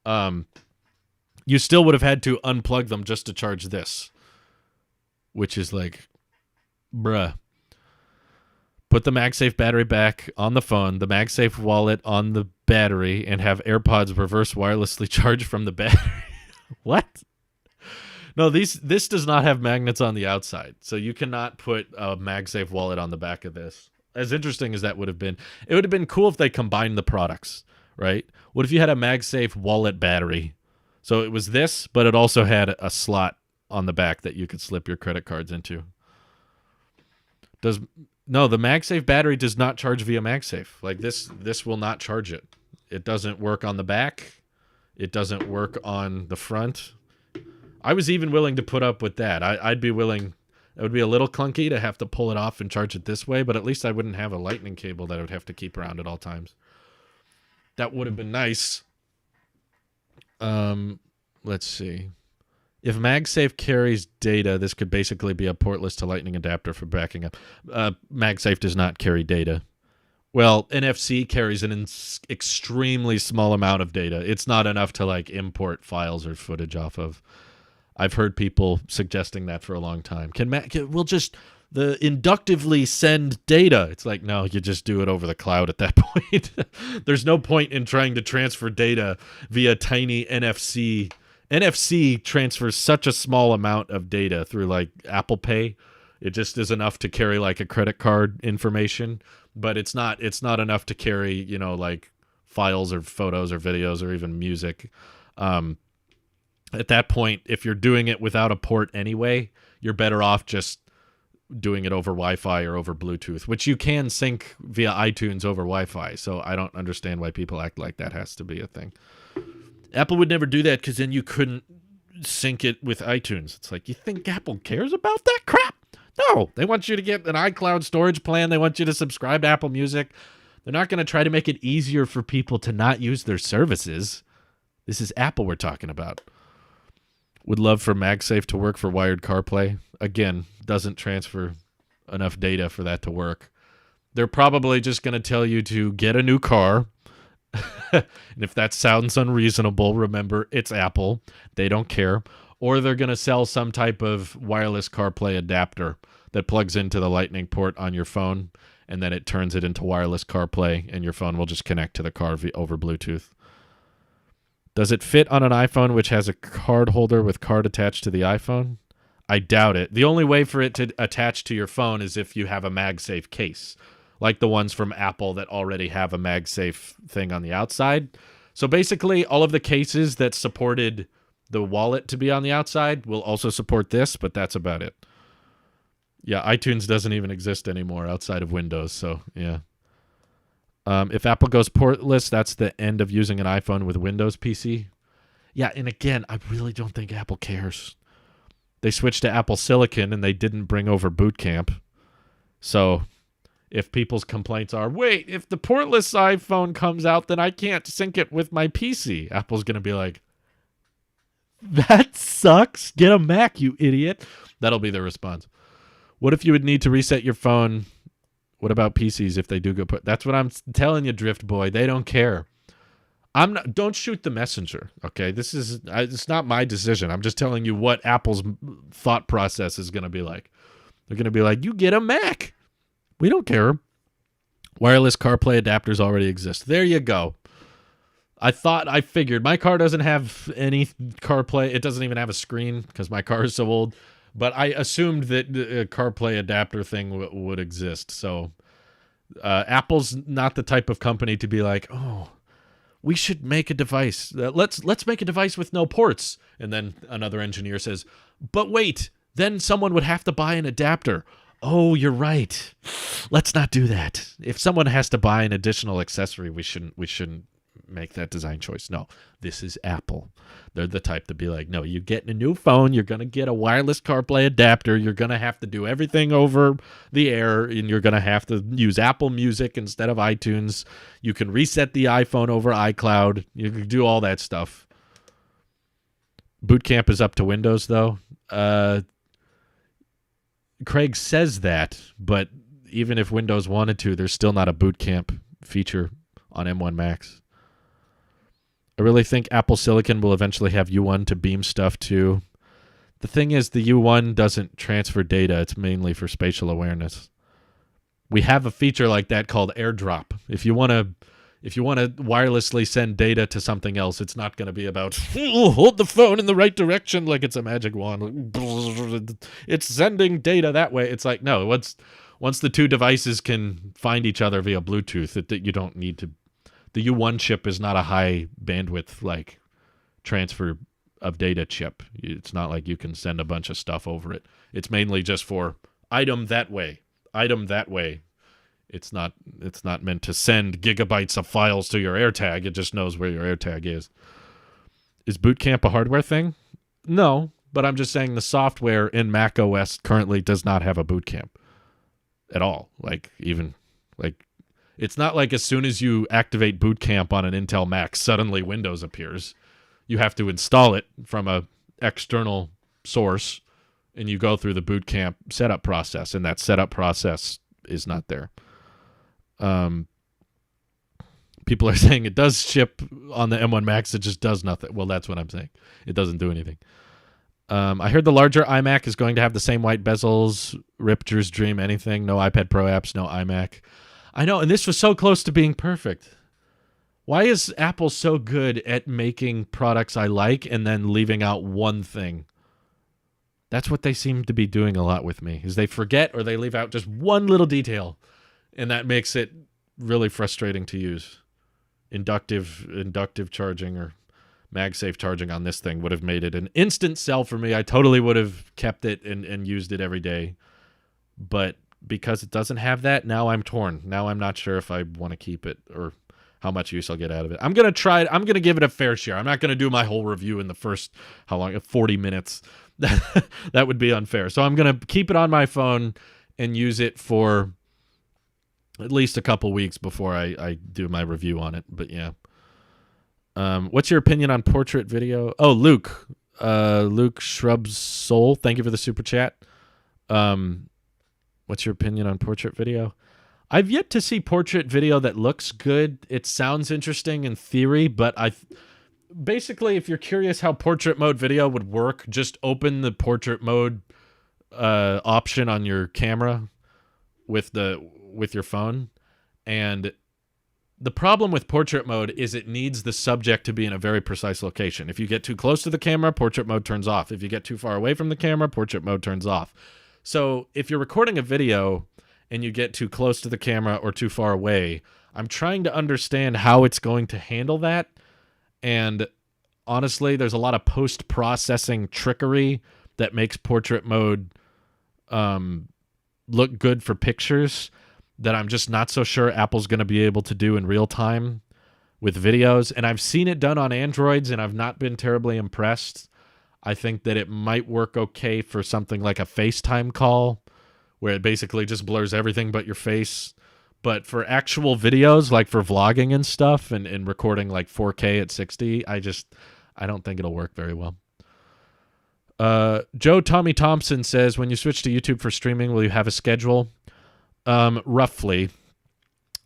You still would have had to unplug them just to charge this, which is like, bruh. Put the MagSafe battery back on the phone, the MagSafe wallet on the battery, and have AirPods reverse wirelessly charged from the battery. What? No, this does not have magnets on the outside, so you cannot put a MagSafe wallet on the back of this. As interesting as that would have been, it would have been cool if they combined the products, right? What if you had a MagSafe wallet battery? So it was this, but it also had a slot on the back that you could slip your credit cards into. No, the MagSafe battery does not charge via MagSafe. Like this will not charge it. It doesn't work on the back. It doesn't work on the front. I was even willing to put up with that. I'd be willing. It would be a little clunky to have to pull it off and charge it this way, but at least I wouldn't have a lightning cable that I would have to keep around at all times. That would have been nice. Let's see. If MagSafe carries data, this could basically be a portless to lightning adapter for backing up. MagSafe does not carry data. Well, NFC carries an extremely small amount of data. It's not enough to like import files or footage off of. I've heard people suggesting that for a long time. We'll just inductively send data. It's like, no, you just do it over the cloud at that point. There's no point in trying to transfer data via tiny NFC. NFC transfers such a small amount of data through like Apple Pay. It just is enough to carry like a credit card information, but it's not enough to carry, like files or photos or videos or even music. At that point, if you're doing it without a port anyway, you're better off just doing it over Wi-Fi or over Bluetooth, which you can sync via iTunes over Wi-Fi. So I don't understand why people act like that has to be a thing. Apple would never do that because then you couldn't sync it with iTunes. It's like, you think Apple cares about that crap? No, they want you to get an iCloud storage plan. They want you to subscribe to Apple Music. They're not going to try to make it easier for people to not use their services. This is Apple we're talking about. Would love for MagSafe to work for wired CarPlay. Again, doesn't transfer enough data for that to work. They're probably just going to tell you to get a new car. And if that sounds unreasonable, remember, it's Apple. They don't care. Or they're going to sell some type of wireless CarPlay adapter that plugs into the Lightning port on your phone, and then it turns it into wireless CarPlay, and your phone will just connect to the car over Bluetooth. Does it fit on an iPhone which has a card holder with card attached to the iPhone? I doubt it. The only way for it to attach to your phone is if you have a MagSafe case, like the ones from Apple that already have a MagSafe thing on the outside. So basically, all of the cases that supported the wallet to be on the outside will also support this, but that's about it. Yeah, iTunes doesn't even exist anymore outside of Windows, so yeah. If Apple goes portless, that's the end of using an iPhone with Windows PC. Yeah, and again, I really don't think Apple cares. They switched to Apple Silicon, and they didn't bring over Boot Camp. So if people's complaints are, wait, if the portless iPhone comes out, then I can't sync it with my PC. Apple's going to be like, that sucks. Get a Mac, you idiot. That'll be their response. What if you would need to reset your phone? What about PCs if they do go put? That's what I'm telling you, Drift Boy. They don't care. Don't shoot the messenger, okay? It's not my decision. I'm just telling you what Apple's thought process is going to be like. They're going to be like, you get a Mac. We don't care. Wireless CarPlay adapters already exist. There you go. I figured my car doesn't have any CarPlay. It doesn't even have a screen because my car is so old. But I assumed that a CarPlay adapter thing would exist. So Apple's not the type of company to be like, oh, we should make a device. Let's make a device with no ports. And then another engineer says, but wait, then someone would have to buy an adapter. Oh, you're right. Let's not do that. If someone has to buy an additional accessory, we shouldn't make that design choice. No, this is Apple. They're the type to be like, no, you're getting a new phone. You're going to get a wireless CarPlay adapter. You're going to have to do everything over the air, and you're going to have to use Apple Music instead of iTunes. You can reset the iPhone over iCloud. You can do all that stuff. Boot Camp is up to Windows, though. Craig says that, but even if Windows wanted to, there's still not a Boot Camp feature on M1 Max. I really think Apple Silicon will eventually have U1 to beam stuff too. The thing is, the U1 doesn't transfer data. It's mainly for spatial awareness. We have a feature like that called AirDrop. If you want to wirelessly send data to something else, it's not going to be about hold the phone in the right direction like it's a magic wand. It's sending data that way. It's like, no, once the two devices can find each other via Bluetooth, you don't need to. The U1 chip is not a high bandwidth like transfer of data chip. It's not like you can send a bunch of stuff over it. It's mainly just for item that way. It's not meant to send gigabytes of files to your AirTag. It just knows where your AirTag is. Is Boot Camp a hardware thing? No, but I'm just saying the software in Mac OS currently does not have a Boot Camp at all. It's not like as soon as you activate Boot Camp on an Intel Mac, suddenly Windows appears. You have to install it from a external source, and you go through the Boot Camp setup process, and that setup process is not there. People are saying it does ship on the M1 Max. It just does nothing. Well, that's what I'm saying. It doesn't do anything. I heard the larger iMac is going to have the same white bezels. Ripter's dream anything. No iPad Pro apps. No iMac. I know, and this was so close to being perfect. Why is Apple so good at making products I like and then leaving out one thing? That's what they seem to be doing a lot with me, is they forget or they leave out just one little detail, and that makes it really frustrating to use. Inductive charging or MagSafe charging on this thing would have made it an instant sell for me. I totally would have kept it and used it every day. But because it doesn't have that, now I'm torn. Now I'm not sure if I want to keep it or how much use I'll get out of it. I'm going to try it. I'm going to give it a fair share. I'm not going to do my whole review in the first, 40 minutes. That would be unfair. So I'm going to keep it on my phone and use it for at least a couple weeks before I do my review on it. But yeah. What's your opinion on portrait video? Oh, Luke Shrubs Soul. Thank you for the super chat. What's your opinion on portrait video? I've yet to see portrait video that looks good. It sounds interesting in theory, but basically, if you're curious how portrait mode video would work, just open the portrait mode option on your camera with your phone. And the problem with portrait mode is it needs the subject to be in a very precise location. If you get too close to the camera, portrait mode turns off. If you get too far away from the camera, portrait mode turns off. So if you're recording a video and you get too close to the camera or too far away, I'm trying to understand how it's going to handle that. And honestly, there's a lot of post-processing trickery that makes portrait mode look good for pictures that I'm just not so sure Apple's going to be able to do in real time with videos. And I've seen it done on Androids, and I've not been terribly impressed. I think that it might work okay for something like a FaceTime call, where it basically just blurs everything but your face. But for actual videos, like for vlogging and stuff, and recording like 4K at 60, I don't think it'll work very well. Joe Tommy Thompson says, when you switch to YouTube for streaming, will you have a schedule? Roughly.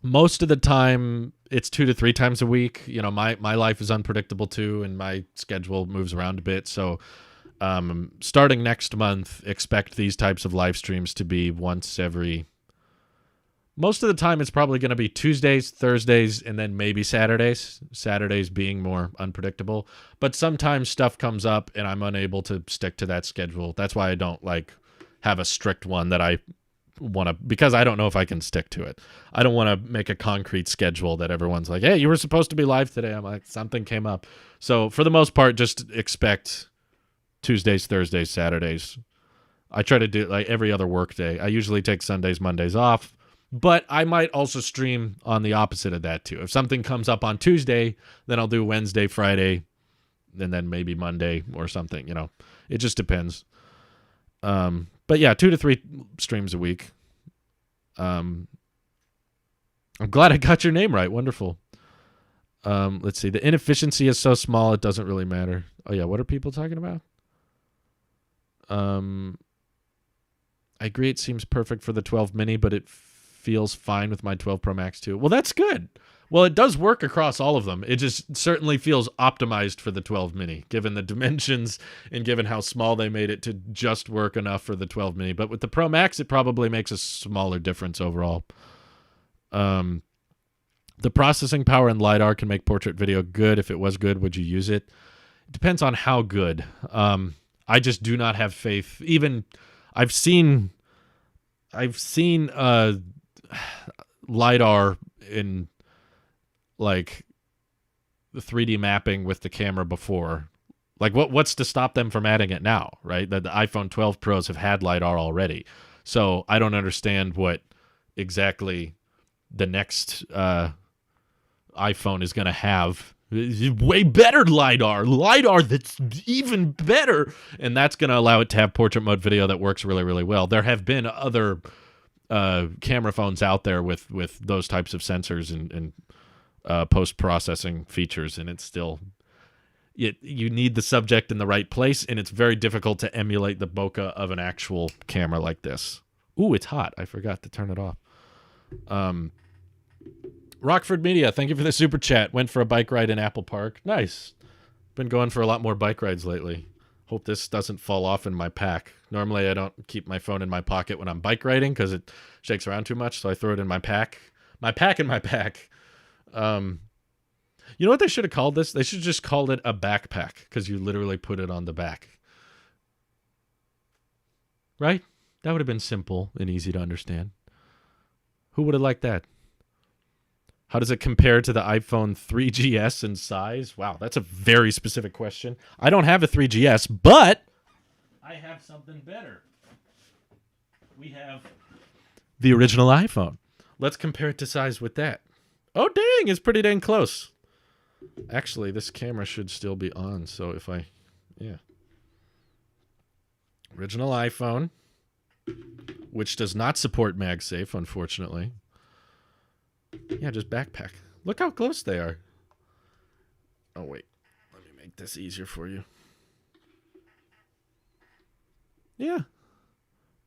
Most of the time, it's 2 to 3 times a week. You know, my life is unpredictable too, and my schedule moves around a bit. So Starting next month, expect these types of live streams to be once every. Most of the time, it's probably going to be Tuesdays, Thursdays, and then maybe Saturdays. Saturdays being more unpredictable. But sometimes stuff comes up, and I'm unable to stick to that schedule. That's why I don't have a strict one that I want to, because I don't know if I can stick to it. I don't want to make a concrete schedule that everyone's like, hey, you were supposed to be live today. I'm like, something came up. So for the most part, just expect Tuesdays, Thursdays, Saturdays. I try to do it like every other work day. I usually take Sundays, Mondays off, but I might also stream on the opposite of that too. If something comes up on Tuesday, then I'll do Wednesday, Friday, and then maybe Monday or something, It just depends. But yeah, 2 to 3 streams a week. I'm glad I got your name right. Wonderful. Let's see. The inefficiency is so small, it doesn't really matter. Oh yeah, what are people talking about? I agree it seems perfect for the 12 mini, but it feels fine with my 12 Pro Max too. Well, that's good. Well, it does work across all of them. It just certainly feels optimized for the 12 mini, given the dimensions and given how small they made it to just work enough for the 12 mini. But with the Pro Max, it probably makes a smaller difference overall. The processing power in LiDAR can make portrait video good. If it was good, would you use it? It depends on how good. I just do not have faith. Even I've seen LiDAR in like the 3D mapping with the camera before. Like what's to stop them from adding it now, right? The iPhone 12 Pros have had LiDAR already. So I don't understand what exactly the next iPhone is going to have. Way better LiDAR that's even better. And that's going to allow it to have portrait mode video that works really, really well. There have been other camera phones out there with those types of sensors and post-processing features, and it's still, you need the subject in the right place, and it's very difficult to emulate the bokeh of an actual camera like this. Ooh, it's hot. I forgot to turn it off. Rockford Media, thank you for the super chat. Went for a bike ride in Apple Park. Nice. Been going for a lot more bike rides lately. Hope this doesn't fall off in my pack. Normally, I don't keep my phone in my pocket when I'm bike riding because it shakes around too much, so I throw it in my pack. My pack in my pack. You know what they should have called this? They should have just called it a backpack because you literally put it on the back. Right? That would have been simple and easy to understand. Who would have liked that? How does it compare to the iPhone 3GS in size? Wow, that's a very specific question. I don't have a 3GS, but I have something better. We have the original iPhone. Let's compare it to size with that. Oh, dang, it's pretty dang close. Actually, this camera should still be on, so if yeah. Original iPhone, which does not support MagSafe, unfortunately. Yeah, just backpack. Look how close they are. Oh, wait. Let me make this easier for you. Yeah.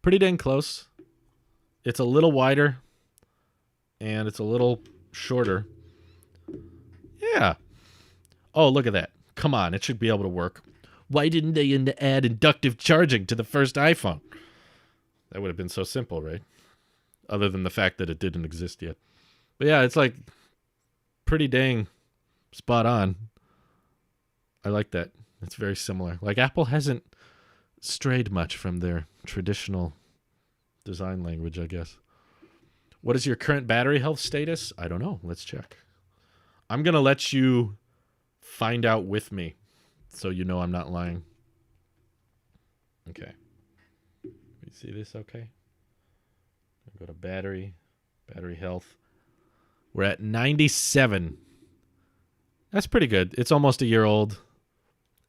Pretty dang close. It's a little wider. And it's a little shorter. Yeah. Oh, look at that. Come on, it should be able to work. Why didn't they add inductive charging to the first iPhone? That would have been so simple, right? Other than the fact that it didn't exist yet. But yeah, it's like pretty dang spot on. I like that. It's very similar. Like Apple hasn't strayed much from their traditional design language, I guess. What is your current battery health status? I don't know. Let's check. I'm going to let you find out with me so you know I'm not lying. Okay. You see this okay? Go to battery health. We're at 97. That's pretty good. It's almost a year old,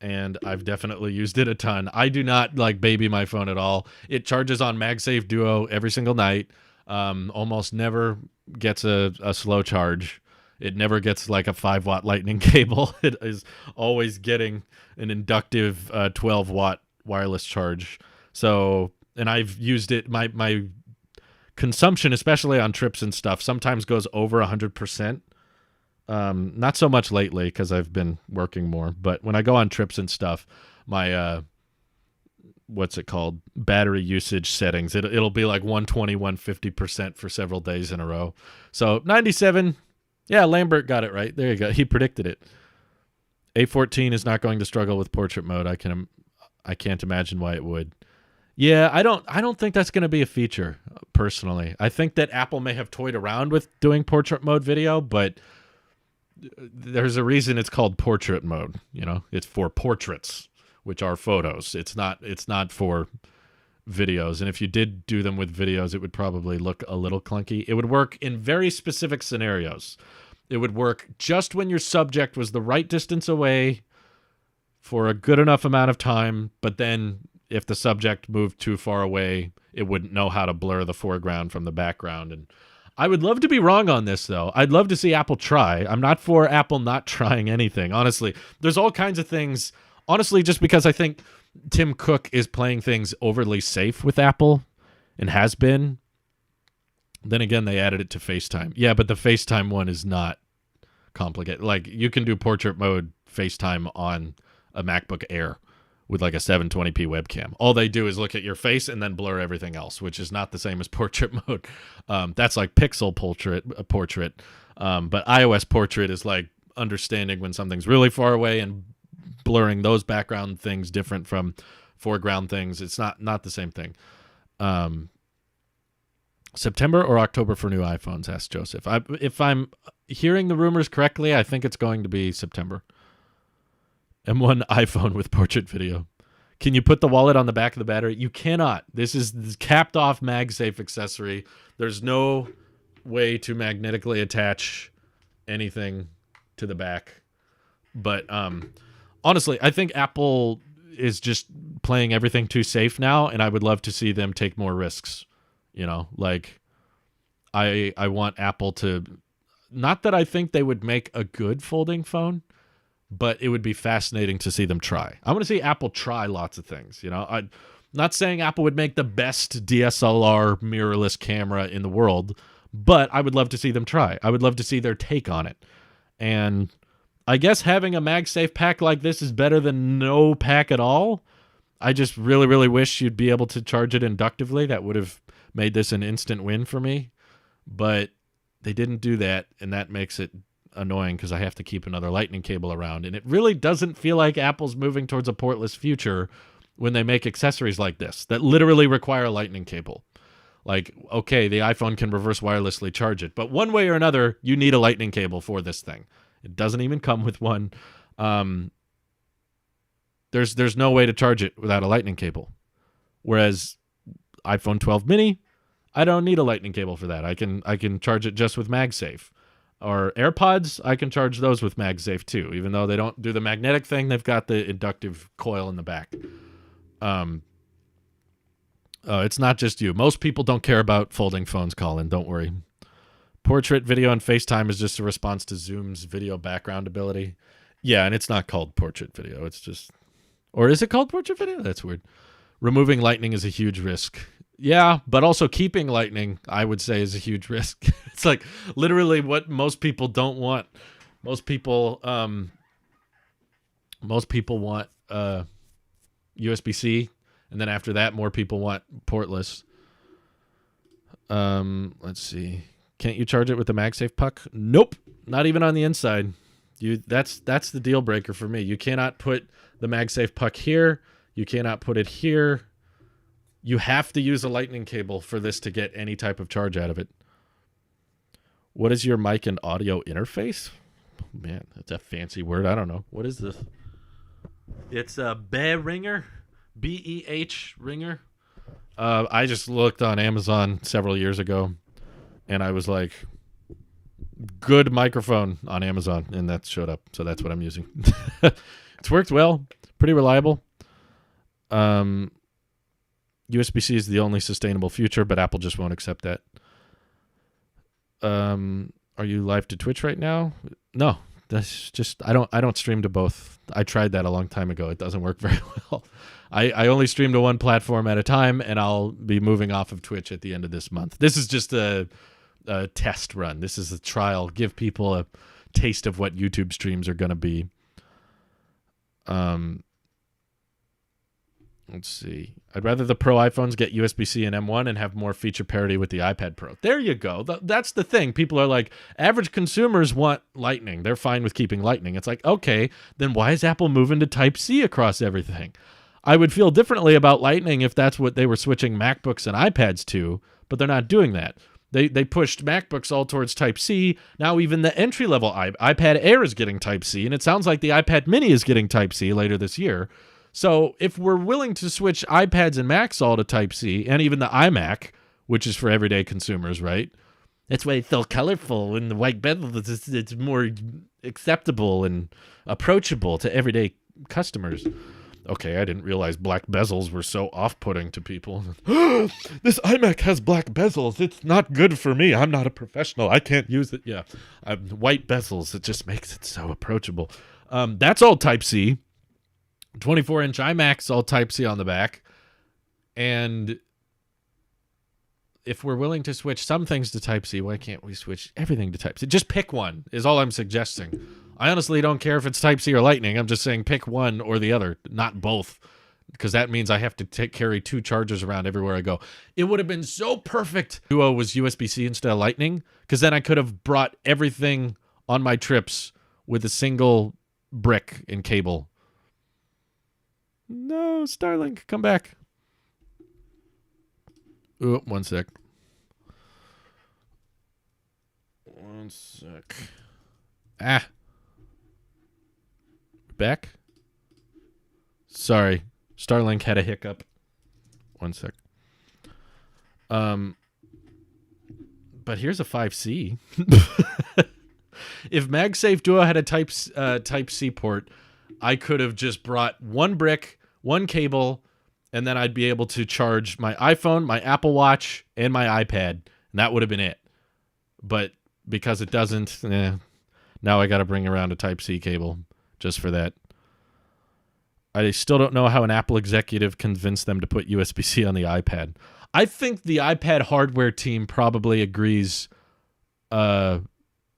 and I've definitely used it a ton. I do not baby my phone at all. It charges on MagSafe Duo every single night. Almost never gets a slow charge. It never gets like a 5-watt lightning cable. It is always getting an inductive 12-watt wireless charge. So, and I've used it, my consumption, especially on trips and stuff, sometimes goes over 100%. Not so much lately because I've been working more, but when I go on trips and stuff, my what's it called? Battery usage settings. It'll be like 120, 150% for several days in a row. So 97, yeah, Lambert got it right. There you go. He predicted it. A14 is not going to struggle with portrait mode. I can't imagine why it would. Yeah, I don't think that's going to be a feature, personally. I think that Apple may have toyed around with doing portrait mode video, but there's a reason it's called portrait mode. You know, it's for portraits, which are photos. It's not for videos. And if you did do them with videos, it would probably look a little clunky. It would work in very specific scenarios. It would work just when your subject was the right distance away for a good enough amount of time, but then if the subject moved too far away, it wouldn't know how to blur the foreground from the background. And I would love to be wrong on this, though. I'd love to see Apple try. I'm not for Apple not trying anything, honestly. There's all kinds of things, honestly, just because I think Tim Cook is playing things overly safe with Apple and has been. Then again, they added it to FaceTime. Yeah, but the FaceTime one is not complicated. Like, you can do portrait mode FaceTime on a MacBook Air with like a 720p webcam. All they do is look at your face and then blur everything else, which is not the same as portrait mode. That's like pixel portrait. But iOS portrait is like understanding when something's really far away and blurring those background things different from foreground things. It's not the same thing. September or October for new iPhones, asked Joseph. If I'm hearing the rumors correctly, I think it's going to be September. M1 iPhone with portrait video. Can you put the wallet on the back of the battery? You cannot. This is capped off MagSafe accessory. There's no way to magnetically attach anything to the back. But honestly, I think Apple is just playing everything too safe now, and I would love to see them take more risks. You know, like I want Apple to, not that I think they would make a good folding phone, but it would be fascinating to see them try. I want to see Apple try lots of things. You know, I'm not saying Apple would make the best DSLR mirrorless camera in the world, but I would love to see them try. I would love to see their take on it. And I guess having a MagSafe pack like this is better than no pack at all. I just really, really wish you'd be able to charge it inductively. That would have made this an instant win for me. But they didn't do that, and that makes it annoying because I have to keep another lightning cable around. And it really doesn't feel like Apple's moving towards a portless future when they make accessories like this that literally require a lightning cable. Like, okay, the iPhone can reverse wirelessly charge it, but one way or another, you need a lightning cable for this thing. It doesn't even come with one. There's no way to charge it without a lightning cable. Whereas iPhone 12 mini, I don't need a lightning cable for that. I can charge it just with MagSafe. Or AirPods, I can charge those with MagSafe too. Even though they don't do the magnetic thing, they've got the inductive coil in the back. It's not just you. Most people don't care about folding phones, Colin. Don't worry. Portrait video and FaceTime is just a response to Zoom's video background ability. Yeah, and it's not called portrait video. It's just... Or is it called portrait video? That's weird. Removing lightning is a huge risk. Yeah, but also keeping lightning, I would say, is a huge risk. It's like literally what most people don't want. Most people want USB-C, and then after that, more people want portless. Let's see. Can't you charge it with the MagSafe puck? Nope, not even on the inside. That's the deal breaker for me. You cannot put the MagSafe puck here. You cannot put it here. You have to use a lightning cable for this to get any type of charge out of it. What is your mic and audio interface? Oh, man, that's a fancy word. I don't know. What is this? It's a Behringer. B-E-H ringer. I just looked on Amazon several years ago, and I was like, good microphone on Amazon, and that showed up. So that's what I'm using. It's worked well. Pretty reliable. USB-C is the only sustainable future, but Apple just won't accept that. Are you live to Twitch right now? No, that's just I don't stream to both. I tried that a long time ago. It doesn't work very well. I only stream to one platform at a time, and I'll be moving off of Twitch at the end of this month. This is just a test run. This is a trial. Give people a taste of what YouTube streams are going to be. Let's see. I'd rather the Pro iPhones get USB-C and M1 and have more feature parity with the iPad Pro. There you go. That's the thing. People are like, average consumers want Lightning. They're fine with keeping Lightning. It's like, okay, then why is Apple moving to Type-C across everything? I would feel differently about Lightning if that's what they were switching MacBooks and iPads to, but they're not doing that. They pushed MacBooks all towards Type-C. Now even the entry-level iPad Air is getting Type-C, and it sounds like the iPad Mini is getting Type-C later this year. So if we're willing to switch iPads and Macs all to Type-C, and even the iMac, which is for everyday consumers, right? That's why it's so colorful and the white bezel. It's more acceptable and approachable to everyday customers. Okay, I didn't realize black bezels were so off-putting to people. This iMac has black bezels. It's not good for me. I'm not a professional. I can't use it. Yeah, white bezels. It just makes it so approachable. That's all Type-C. 24-inch iMac's all Type-C on the back. And if we're willing to switch some things to Type-C, why can't we switch everything to Type-C? Just pick one is all I'm suggesting. I honestly don't care if it's Type-C or Lightning. I'm just saying pick one or the other, not both, because that means I have to carry two chargers around everywhere I go. It would have been so perfect if Duo was USB-C instead of Lightning, because then I could have brought everything on my trips with a single brick and cable. No, Starlink, come back. Oh, one sec. One sec. Back? Sorry. Starlink had a hiccup. One sec. But here's a 5C. If MagSafe Duo had a Type-C port, I could have just brought one brick, one cable, and then I'd be able to charge my iPhone, my Apple Watch, and my iPad, and that would have been it. But because it doesn't, now I got to bring around a Type-C cable just for that. I still don't know how an Apple executive convinced them to put USB-C on the iPad. I think the iPad hardware team probably agrees a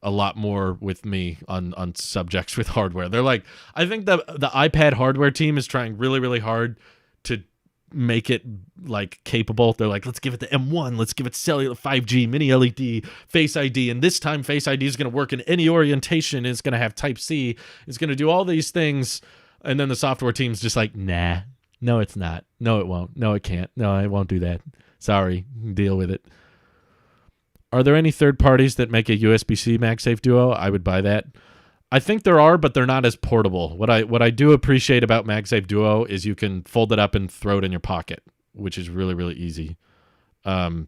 lot more with me on subjects with hardware. They're like, I think the iPad hardware team is trying really, really hard to make it like capable. They're like, let's give it the M1, let's give it cellular 5G, mini LED, Face ID, and this time Face ID is going to work in any orientation. It's going to have Type-C. It's going to do all these things. And then the software team's just like, nah, no, it's not. No, it won't. No, it can't. No, I won't do that. Sorry, deal with it. Are there any third parties that make a USB-C MagSafe Duo? I would buy that. I think there are, but they're not as portable. What I do appreciate about MagSafe Duo is you can fold it up and throw it in your pocket, which is really, really easy. There's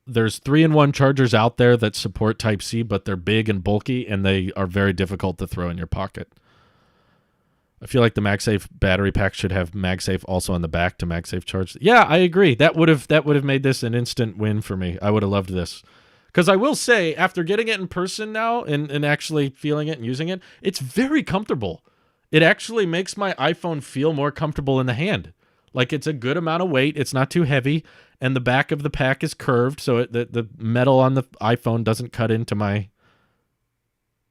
3-in-1 chargers out there that support Type-C, but they're big and bulky, and they are very difficult to throw in your pocket. I feel like the MagSafe battery pack should have MagSafe also on the back to MagSafe charge. Yeah, I agree. That would have made this an instant win for me. I would have loved this. Because I will say, after getting it in person now and actually feeling it and using it, it's very comfortable. It actually makes my iPhone feel more comfortable in the hand. Like, it's a good amount of weight. It's not too heavy. And the back of the pack is curved, so the metal on the iPhone doesn't cut into my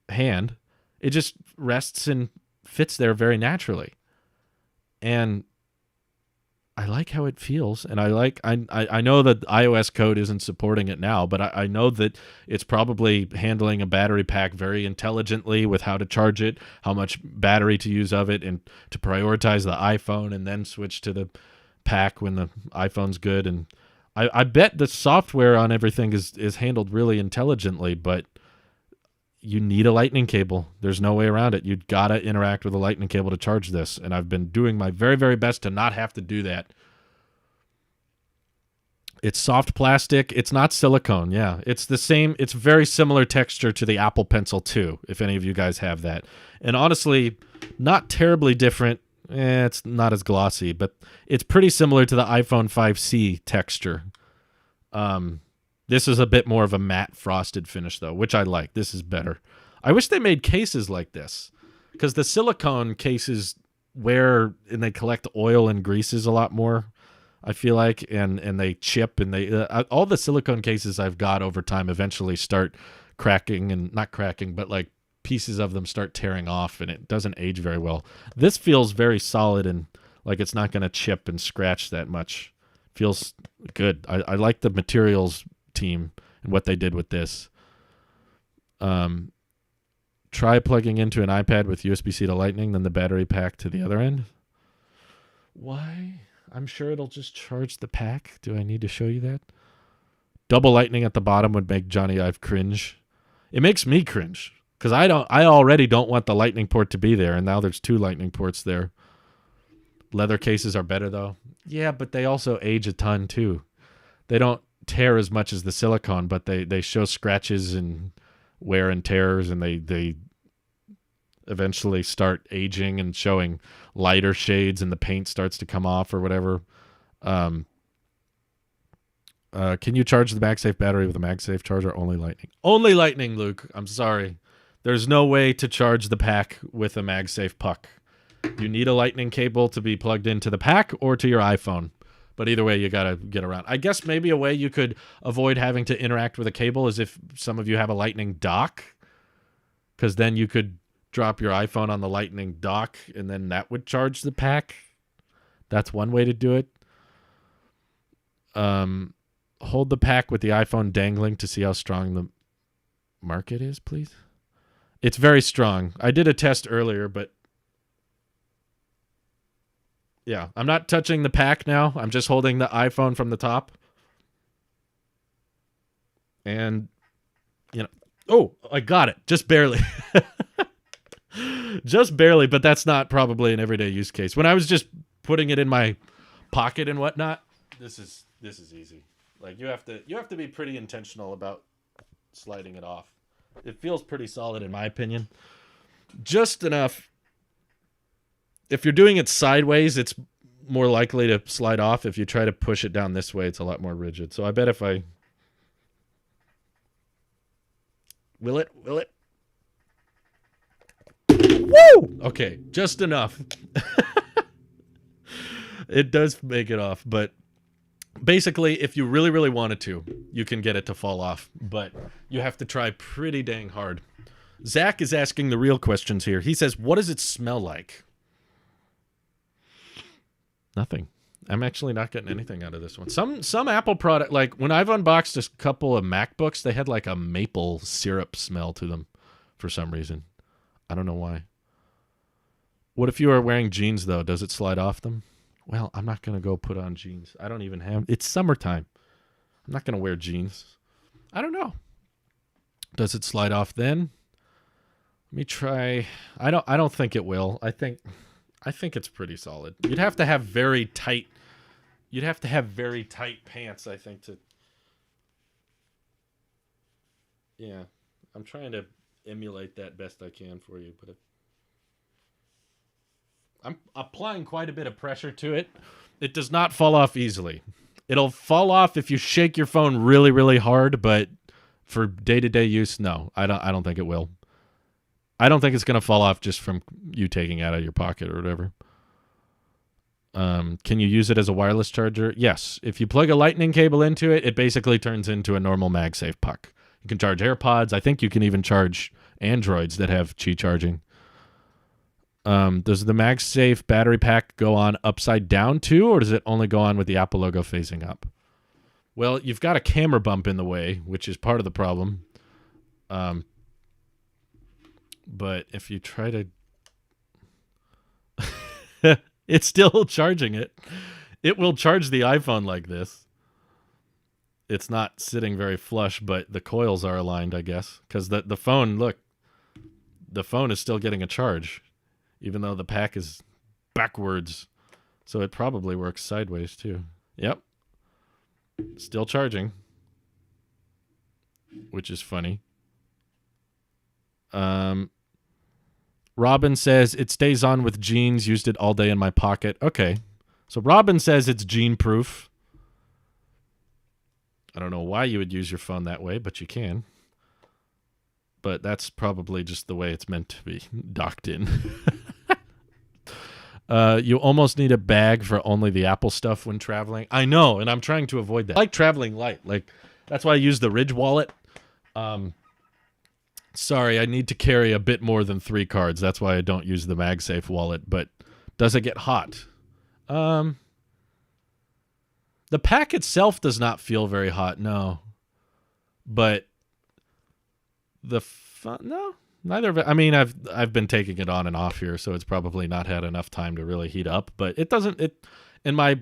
hand. It just rests and fits there very naturally. And I like how it feels, and I know that iOS code isn't supporting it now, but I know that it's probably handling a battery pack very intelligently with how to charge it, how much battery to use of it, and to prioritize the iPhone and then switch to the pack when the iPhone's good. And I bet the software on everything is handled really intelligently, but you need a lightning cable. There's no way around it. You've got to interact with a lightning cable to charge this, and I've been doing my very, very best to not have to do that. It's soft plastic. It's not silicone. Yeah, it's the same. It's very similar texture to the Apple Pencil 2, if any of you guys have that. And honestly, not terribly different. It's not as glossy, but it's pretty similar to the iPhone 5C texture. This is a bit more of a matte frosted finish, though, which I like. This is better. I wish they made cases like this, because the silicone cases wear and they collect oil and greases a lot more, I feel like, and they chip, and they all the silicone cases I've got over time eventually start cracking, and not cracking, but like pieces of them start tearing off, and it doesn't age very well. This feels very solid and Like it's not going to chip and scratch that much. Feels good. I like the materials team and what they did with this. Try plugging into an iPad with USB-C to Lightning, then the battery pack to the other end. Why? I'm sure it'll just charge the pack. Do I need to show you that? Double Lightning at the bottom would make Johnny Ive cringe. It makes me cringe because I already don't want the Lightning port to be there, and now there's 2 Lightning ports there. Leather cases are better though. Yeah, but they also age a ton too. They don't tear as much as the silicone, but they show scratches and wear and tears, and they eventually start aging and showing lighter shades, and the paint starts to come off or whatever. Can you charge the MagSafe battery with a MagSafe charger? Only Lightning. Only Lightning, Luke. I'm sorry. There's no way to charge the pack with a MagSafe puck. You need a Lightning cable to be plugged into the pack or to your iPhone. But either way, you got to get around. I guess maybe a way you could avoid having to interact with a cable is if some of you have a Lightning dock, because then you could drop your iPhone on the Lightning dock, and then that would charge the pack. That's one way to do it. Hold the pack with the iPhone dangling to see how strong the market is, please. It's very strong. I did a test earlier, but yeah, I'm not touching the pack now. I'm just holding the iPhone from the top. And, oh, I got it. Just barely. Just barely, but that's not probably an everyday use case. When I was just putting it in my pocket and whatnot, this is easy. Like you have to be pretty intentional about sliding it off. It feels pretty solid in my opinion. Just enough. If you're doing it sideways, it's more likely to slide off. If you try to push it down this way, it's a lot more rigid. So I bet if I... Will it? Woo! Okay, just enough. It does make it off, but basically, if you really, really wanted to, you can get it to fall off, but you have to try pretty dang hard. Zach is asking the real questions here. He says, what does it smell like? Nothing. I'm actually not getting anything out of this one. Some Apple product, like when I've unboxed a couple of MacBooks, they had like a maple syrup smell to them for some reason. I don't know why. What if you are wearing jeans, though? Does it slide off them? Well, I'm not going to go put on jeans. I don't even have... It's summertime. I'm not going to wear jeans. I don't know. Does it slide off then? Let me try... I don't think it will. I think it's pretty solid. You'd have to have very tight pants, I think, to... Yeah. I'm trying to emulate that best I can for you, but I'm applying quite a bit of pressure to it. It does not fall off easily. It'll fall off if you shake your phone really, really hard, but for day-to-day use, no. I don't think it will. I don't think it's going to fall off just from you taking it out of your pocket or whatever. Can you use it as a wireless charger? Yes. If you plug a Lightning cable into it, it basically turns into a normal MagSafe puck. You can charge AirPods. I think you can even charge Androids that have Qi charging. Does the MagSafe battery pack go on upside down too, or does it only go on with the Apple logo facing up? Well, you've got a camera bump in the way, which is part of the problem. But if you try to... It's still charging it. It will charge the iPhone like this. It's not sitting very flush, but the coils are aligned, I guess. Because the phone, look, the phone is still getting a charge, even though the pack is backwards. So it probably works sideways, too. Yep. Still charging. Which is funny. Robin says, it stays on with jeans. Used it all day in my pocket. Okay. So Robin says it's gene-proof. I don't know why you would use your phone that way, but you can. But that's probably just the way it's meant to be docked in. You almost need a bag for only the Apple stuff when traveling. I know, and I'm trying to avoid that. I like traveling light. That's why I use the Ridge wallet. Sorry, I need to carry a bit more than 3 cards. That's why I don't use the MagSafe wallet. But does it get hot? Um, the pack itself does not feel very hot, no. But no, neither of it. I mean, I've been taking it on and off here, so it's probably not had enough time to really heat up. But it doesn't. In my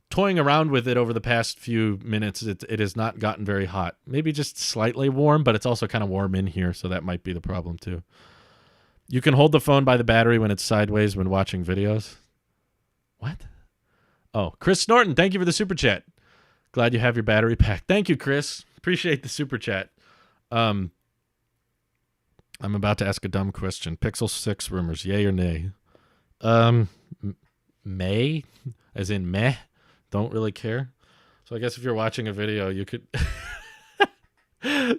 toying around with it over the past few minutes, it has not gotten very hot. Maybe just slightly warm, but it's also kind of warm in here, so that might be the problem too. You can hold the phone by the battery when it's sideways when watching videos. What? Oh, Chris Norton, thank you for the super chat. Glad you have your battery pack. Thank you, Chris. Appreciate the super chat. I'm about to ask a dumb question. Pixel 6 rumors, yay or nay? May, as in meh. Don't really care. So I guess if you're watching a video, you could...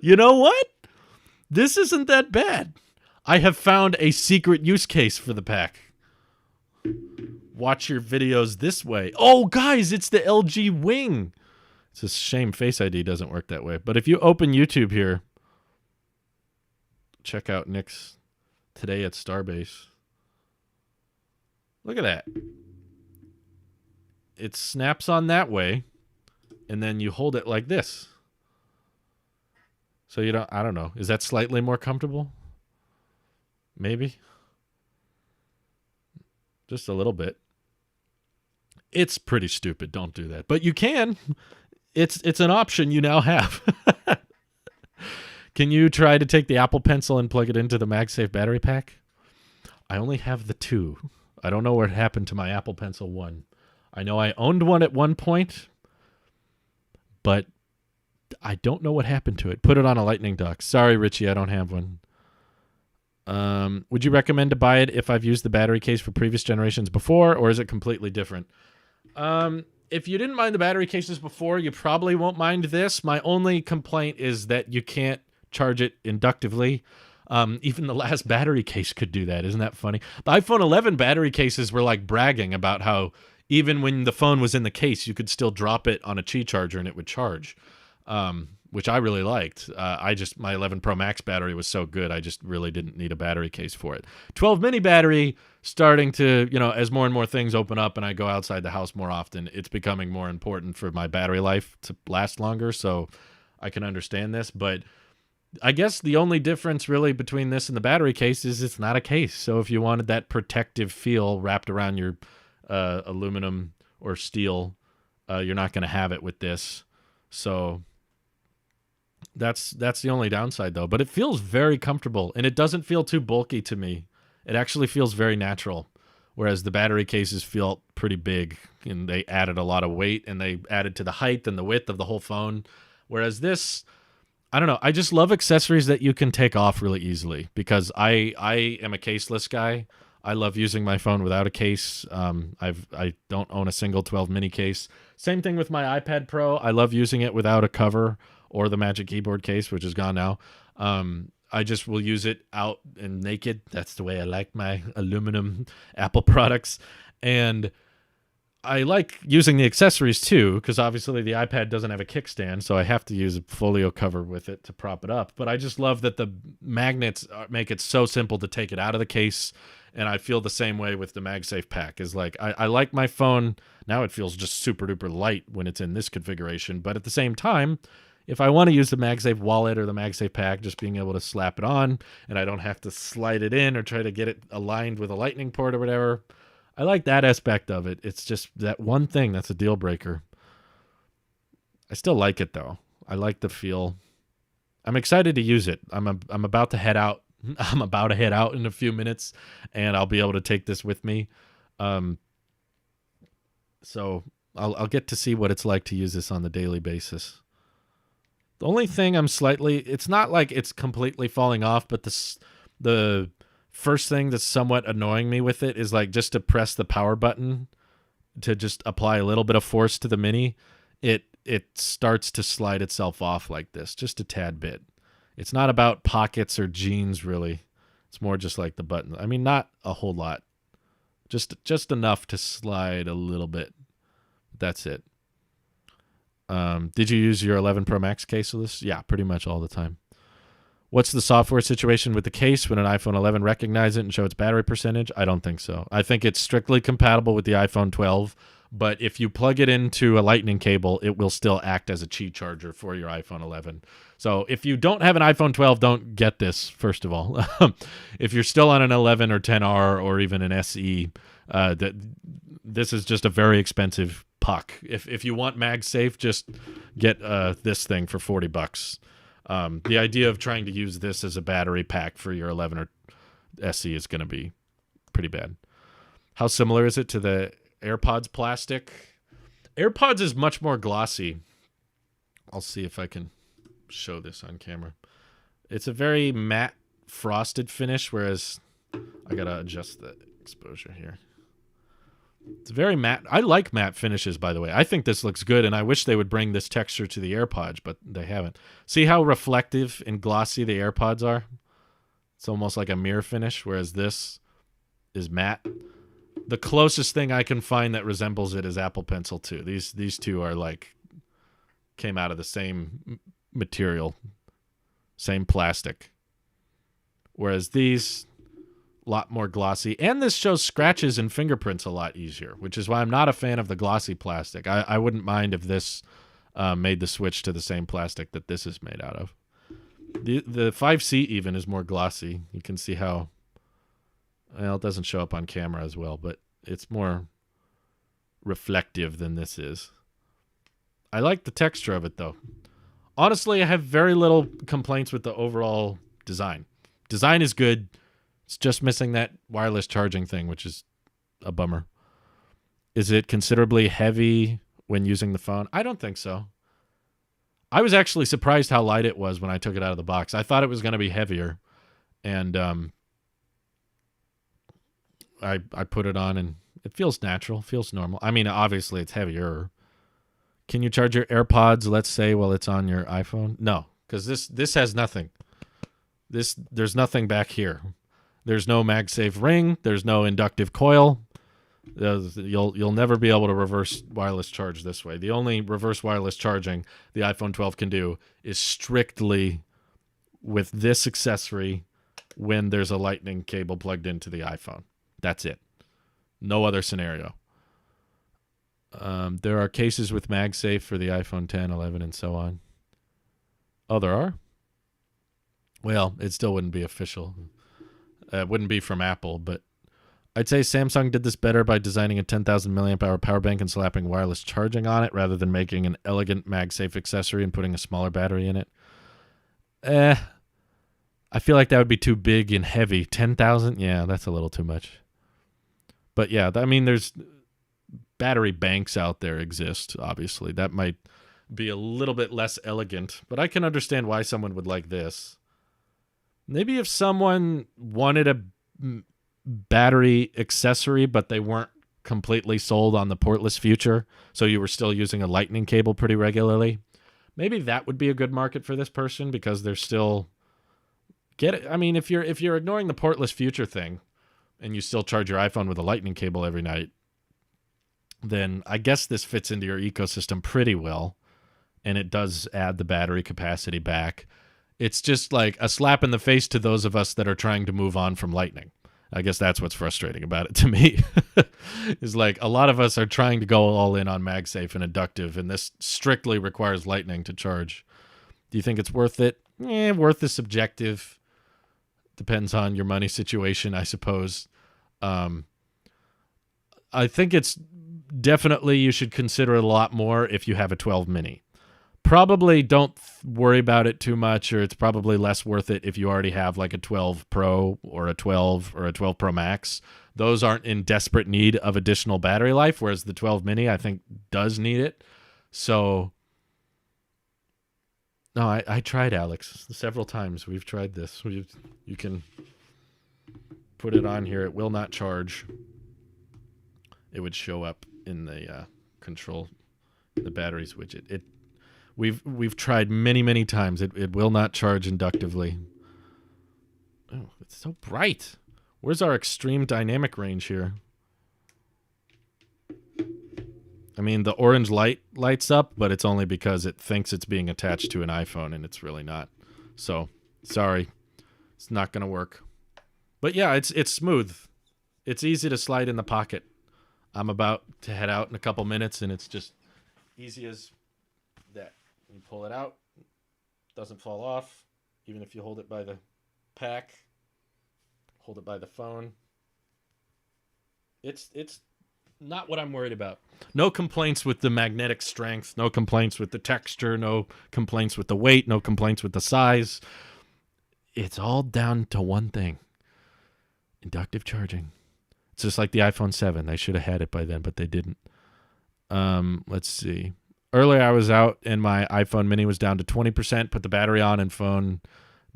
You know what? This isn't that bad. I have found a secret use case for the pack. Watch your videos this way. Oh, guys, it's the LG Wing. It's a shame Face ID doesn't work that way. But if you open YouTube here, check out Nick's Today at Starbase. Look at that. It snaps on that way, and then you hold it like this. So you don't, I don't know. Is that slightly more comfortable? Maybe. Just a little bit. It's pretty stupid. Don't do that. But you can. It's an option you now have. Can you try to take the Apple Pencil and plug it into the MagSafe battery pack? I only have the 2. I don't know what happened to my Apple Pencil 1. I know I owned one at one point, but I don't know what happened to it. Put it on a lightning dock. Sorry, Richie, I don't have one. Would you recommend to buy it if I've used the battery case for previous generations before, or is it completely different? If you didn't mind the battery cases before, you probably won't mind this. My only complaint is that you can't charge it inductively. Even the last battery case could do that. Isn't that funny? The iPhone 11 battery cases were like bragging about how even when the phone was in the case, you could still drop it on a Qi charger and it would charge, which I really liked. My 11 Pro Max battery was so good, I just really didn't need a battery case for it. 12 mini battery, starting to, as more and more things open up and I go outside the house more often, it's becoming more important for my battery life to last longer, so I can understand this. But I guess the only difference really between this and the battery case is it's not a case. So if you wanted that protective feel wrapped around your aluminum or steel, you're not going to have it with this. So that's the only downside though. But it feels very comfortable and it doesn't feel too bulky to me. It actually feels very natural, whereas the battery cases feel pretty big and they added a lot of weight and they added to the height and the width of the whole phone. Whereas this, I don't know. I just love accessories that you can take off really easily because I am a caseless guy. I love using my phone without a case. I don't own a single 12 mini case. Same thing with my iPad Pro. I love using it without a cover or the Magic Keyboard case, which is gone now. I just will use it out and naked. That's the way I like my aluminum Apple products. And I like using the accessories too, because obviously the iPad doesn't have a kickstand, so I have to use a folio cover with it to prop it up. But I just love that the magnets make it so simple to take it out of the case, and I feel the same way with the MagSafe pack. Is like I like my phone, now it feels just super duper light when it's in this configuration, but at the same time, if I want to use the MagSafe wallet or the MagSafe pack, just being able to slap it on, and I don't have to slide it in or try to get it aligned with a lightning port or whatever, I like that aspect of it. It's just that one thing that's a deal breaker. I still like it though. I like the feel. I'm excited to use it. I'm about to head out. I'm about to head out in a few minutes, and I'll be able to take this with me. So I'll get to see what it's like to use this on the daily basis. The only thing it's not like it's completely falling off, but the first thing that's somewhat annoying me with it is like just to press the power button to just apply a little bit of force to the mini, it starts to slide itself off like this, just a tad bit. It's not about pockets or jeans really. It's more just like the button. I mean, not a whole lot. Just enough to slide a little bit. That's it. Did you use your 11 Pro Max case with this? Yeah, pretty much all the time. What's the software situation with the case? When an iPhone 11 recognize it and show its battery percentage? I don't think so. I think it's strictly compatible with the iPhone 12, but if you plug it into a lightning cable, it will still act as a Qi charger for your iPhone 11. So if you don't have an iPhone 12, don't get this, first of all. If you're still on an 11 or 10R or even an SE, this is just a very expensive puck. If you want MagSafe, just get this thing for $40. The idea of trying to use this as a battery pack for your 11 or SE is going to be pretty bad. How similar is it to the AirPods plastic? AirPods is much more glossy. I'll see if I can show this on camera. It's a very matte frosted finish, whereas I got to adjust the exposure here. It's very matte. I like matte finishes, by the way. I think this looks good, and I wish they would bring this texture to the AirPods, but they haven't. See how reflective and glossy the AirPods are? It's almost like a mirror finish, whereas this is matte. The closest thing I can find that resembles it is Apple Pencil 2. These two are like, came out of the same material, same plastic. Whereas these, a lot more glossy, and this shows scratches and fingerprints a lot easier, which is why I'm not a fan of the glossy plastic. I wouldn't mind if this made the switch to the same plastic that this is made out of. The 5C even is more glossy. You can see how, well, it doesn't show up on camera as well, but it's more reflective than this is. I like the texture of it, though. Honestly, I have very little complaints with the overall design. Design is good. It's just missing that wireless charging thing, which is a bummer. Is it considerably heavy when using the phone? I don't think so. I was actually surprised how light it was when I took it out of the box. I thought it was going to be heavier. And I put it on, and it feels natural, feels normal. I mean, obviously, it's heavier. Can you charge your AirPods, let's say, while it's on your iPhone? No, because this has nothing. There's nothing back here. There's no MagSafe ring. There's no inductive coil. You'll never be able to reverse wireless charge this way. The only reverse wireless charging the iPhone 12 can do is strictly with this accessory when there's a lightning cable plugged into the iPhone. That's it. No other scenario. There are cases with MagSafe for the iPhone 10, 11, and so on. Oh, there are? Well, it still wouldn't be official. It wouldn't be from Apple, but I'd say Samsung did this better by designing a 10,000 milliamp hour power bank and slapping wireless charging on it rather than making an elegant MagSafe accessory and putting a smaller battery in it. I feel like that would be too big and heavy. 10,000? Yeah, that's a little too much. But yeah, I mean, there's battery banks out there exist, obviously. That might be a little bit less elegant, but I can understand why someone would like this. Maybe if someone wanted a battery accessory, but they weren't completely sold on the portless future, so you were still using a lightning cable pretty regularly, maybe that would be a good market for this person, because they're still I mean, if you're ignoring the portless future thing and you still charge your iPhone with a lightning cable every night, then I guess this fits into your ecosystem pretty well, and it does add the battery capacity back. It's just like a slap in the face to those of us that are trying to move on from lightning. I guess that's what's frustrating about it to me. Is like a lot of us are trying to go all in on MagSafe and inductive, and this strictly requires lightning to charge. Do you think it's worth it? Worth is subjective. Depends on your money situation, I suppose. I think it's definitely, you should consider it a lot more if you have a 12 mini. Probably don't worry about it too much, or it's probably less worth it if you already have like a 12 Pro or a 12 or a 12 Pro Max. Those aren't in desperate need of additional battery life, whereas the 12 mini, I think, does need it. So, no, I tried, Alex, several times. We've tried this. You can put it on here. It will not charge. It would show up in the control, the batteries widget. We've tried many times. It will not charge inductively. Oh, it's so bright. Where's our extreme dynamic range here? I mean, the orange light lights up, but it's only because it thinks it's being attached to an iPhone, and it's really not. So Sorry. It's not going to work. But yeah, it's smooth. It's easy to slide in the pocket. I'm about to head out in a couple minutes, and it's just easy as that. You pull it out. Doesn't fall off. Even if you hold it by the pack. Hold it by the phone. It's not what I'm worried about. No complaints with the magnetic strength. No complaints with the texture. No complaints with the weight. No complaints with the size. It's all down to one thing. Inductive charging. It's just like the iPhone 7. They should have had it by then, but they didn't. Let's see. Earlier I was out and my iPhone mini was down to 20%, put the battery on and phone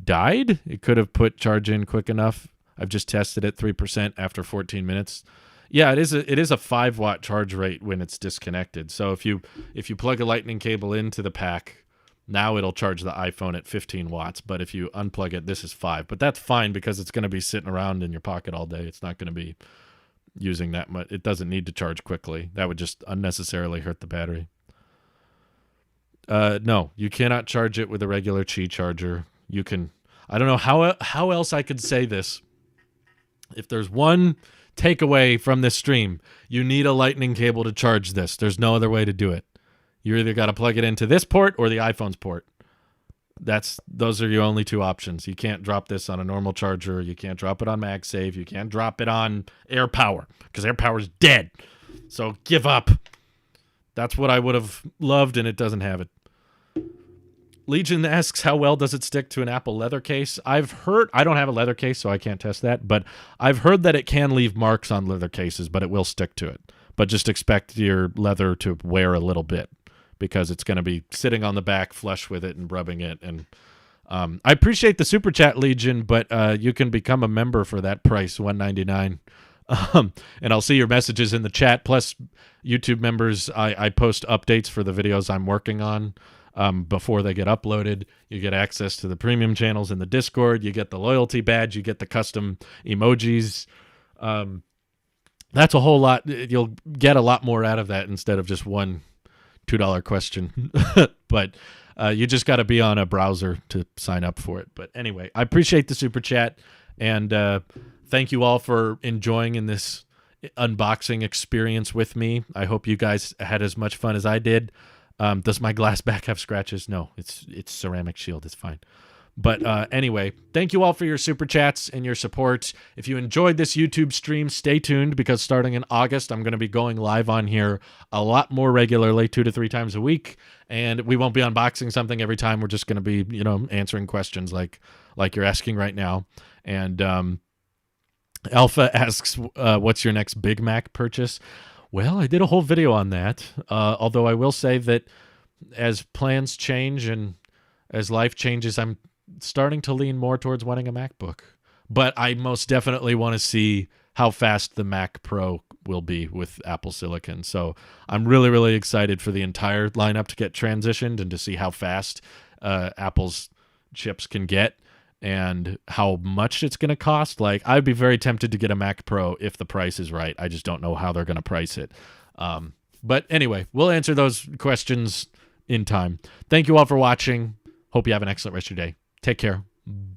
died. It could have put charge in quick enough. I've just tested it 3% after 14 minutes. Yeah, it is a 5-watt charge rate when it's disconnected. So if you plug a lightning cable into the pack, now it'll charge the iPhone at 15 watts. But if you unplug it, this is 5. But that's fine because it's going to be sitting around in your pocket all day. It's not going to be using that much. It doesn't need to charge quickly. That would just unnecessarily hurt the battery. No, you cannot charge it with a regular Qi charger. You can. I don't know how else I could say this. If there's one takeaway from this stream, you need a lightning cable to charge this. There's no other way to do it. You either got to plug it into this port or the iPhone's port. Those are your only two options. You can't drop this on a normal charger. You can't drop it on MagSafe. You can't drop it on AirPower because AirPower's dead. So give up. That's what I would have loved, and it doesn't have it. Legion asks, how well does it stick to an Apple leather case? I've heard, I don't have a leather case, so I can't test that, but I've heard that it can leave marks on leather cases, but it will stick to it. But just expect your leather to wear a little bit because it's going to be sitting on the back flush with it and rubbing it. And I appreciate the Super Chat, Legion, but you can become a member for that price, $1.99. And I'll see your messages in the chat. Plus, YouTube members, I post updates for the videos I'm working on. Before they get uploaded. You get access to the premium channels in the Discord. You get the loyalty badge. You get the custom emojis. That's a whole lot. You'll get a lot more out of that instead of just one $2 question. But you just got to be on a browser to sign up for it. But anyway, I appreciate the Super Chat. And thank you all for enjoying in this unboxing experience with me. I hope you guys had as much fun as I did. Does my glass back have scratches? No, it's ceramic shield. It's fine. But anyway, thank you all for your super chats and your support. If you enjoyed this YouTube stream, stay tuned because starting in August, I'm going to be going live on here a lot more regularly, 2 to 3 times a week. And we won't be unboxing something every time. We're just going to be, answering questions like you're asking right now. And Alpha asks, what's your next Big Mac purchase? Well, I did a whole video on that, although I will say that as plans change and as life changes, I'm starting to lean more towards wanting a MacBook. But I most definitely want to see how fast the Mac Pro will be with Apple Silicon. So I'm really, really excited for the entire lineup to get transitioned and to see how fast Apple's chips can get and how much it's going to cost. Like, I'd be very tempted to get a Mac Pro if the price is right. I just don't know how they're going to price it. But anyway, we'll answer those questions in time. Thank you all for watching. Hope you have an excellent rest of your day. Take care. Bye.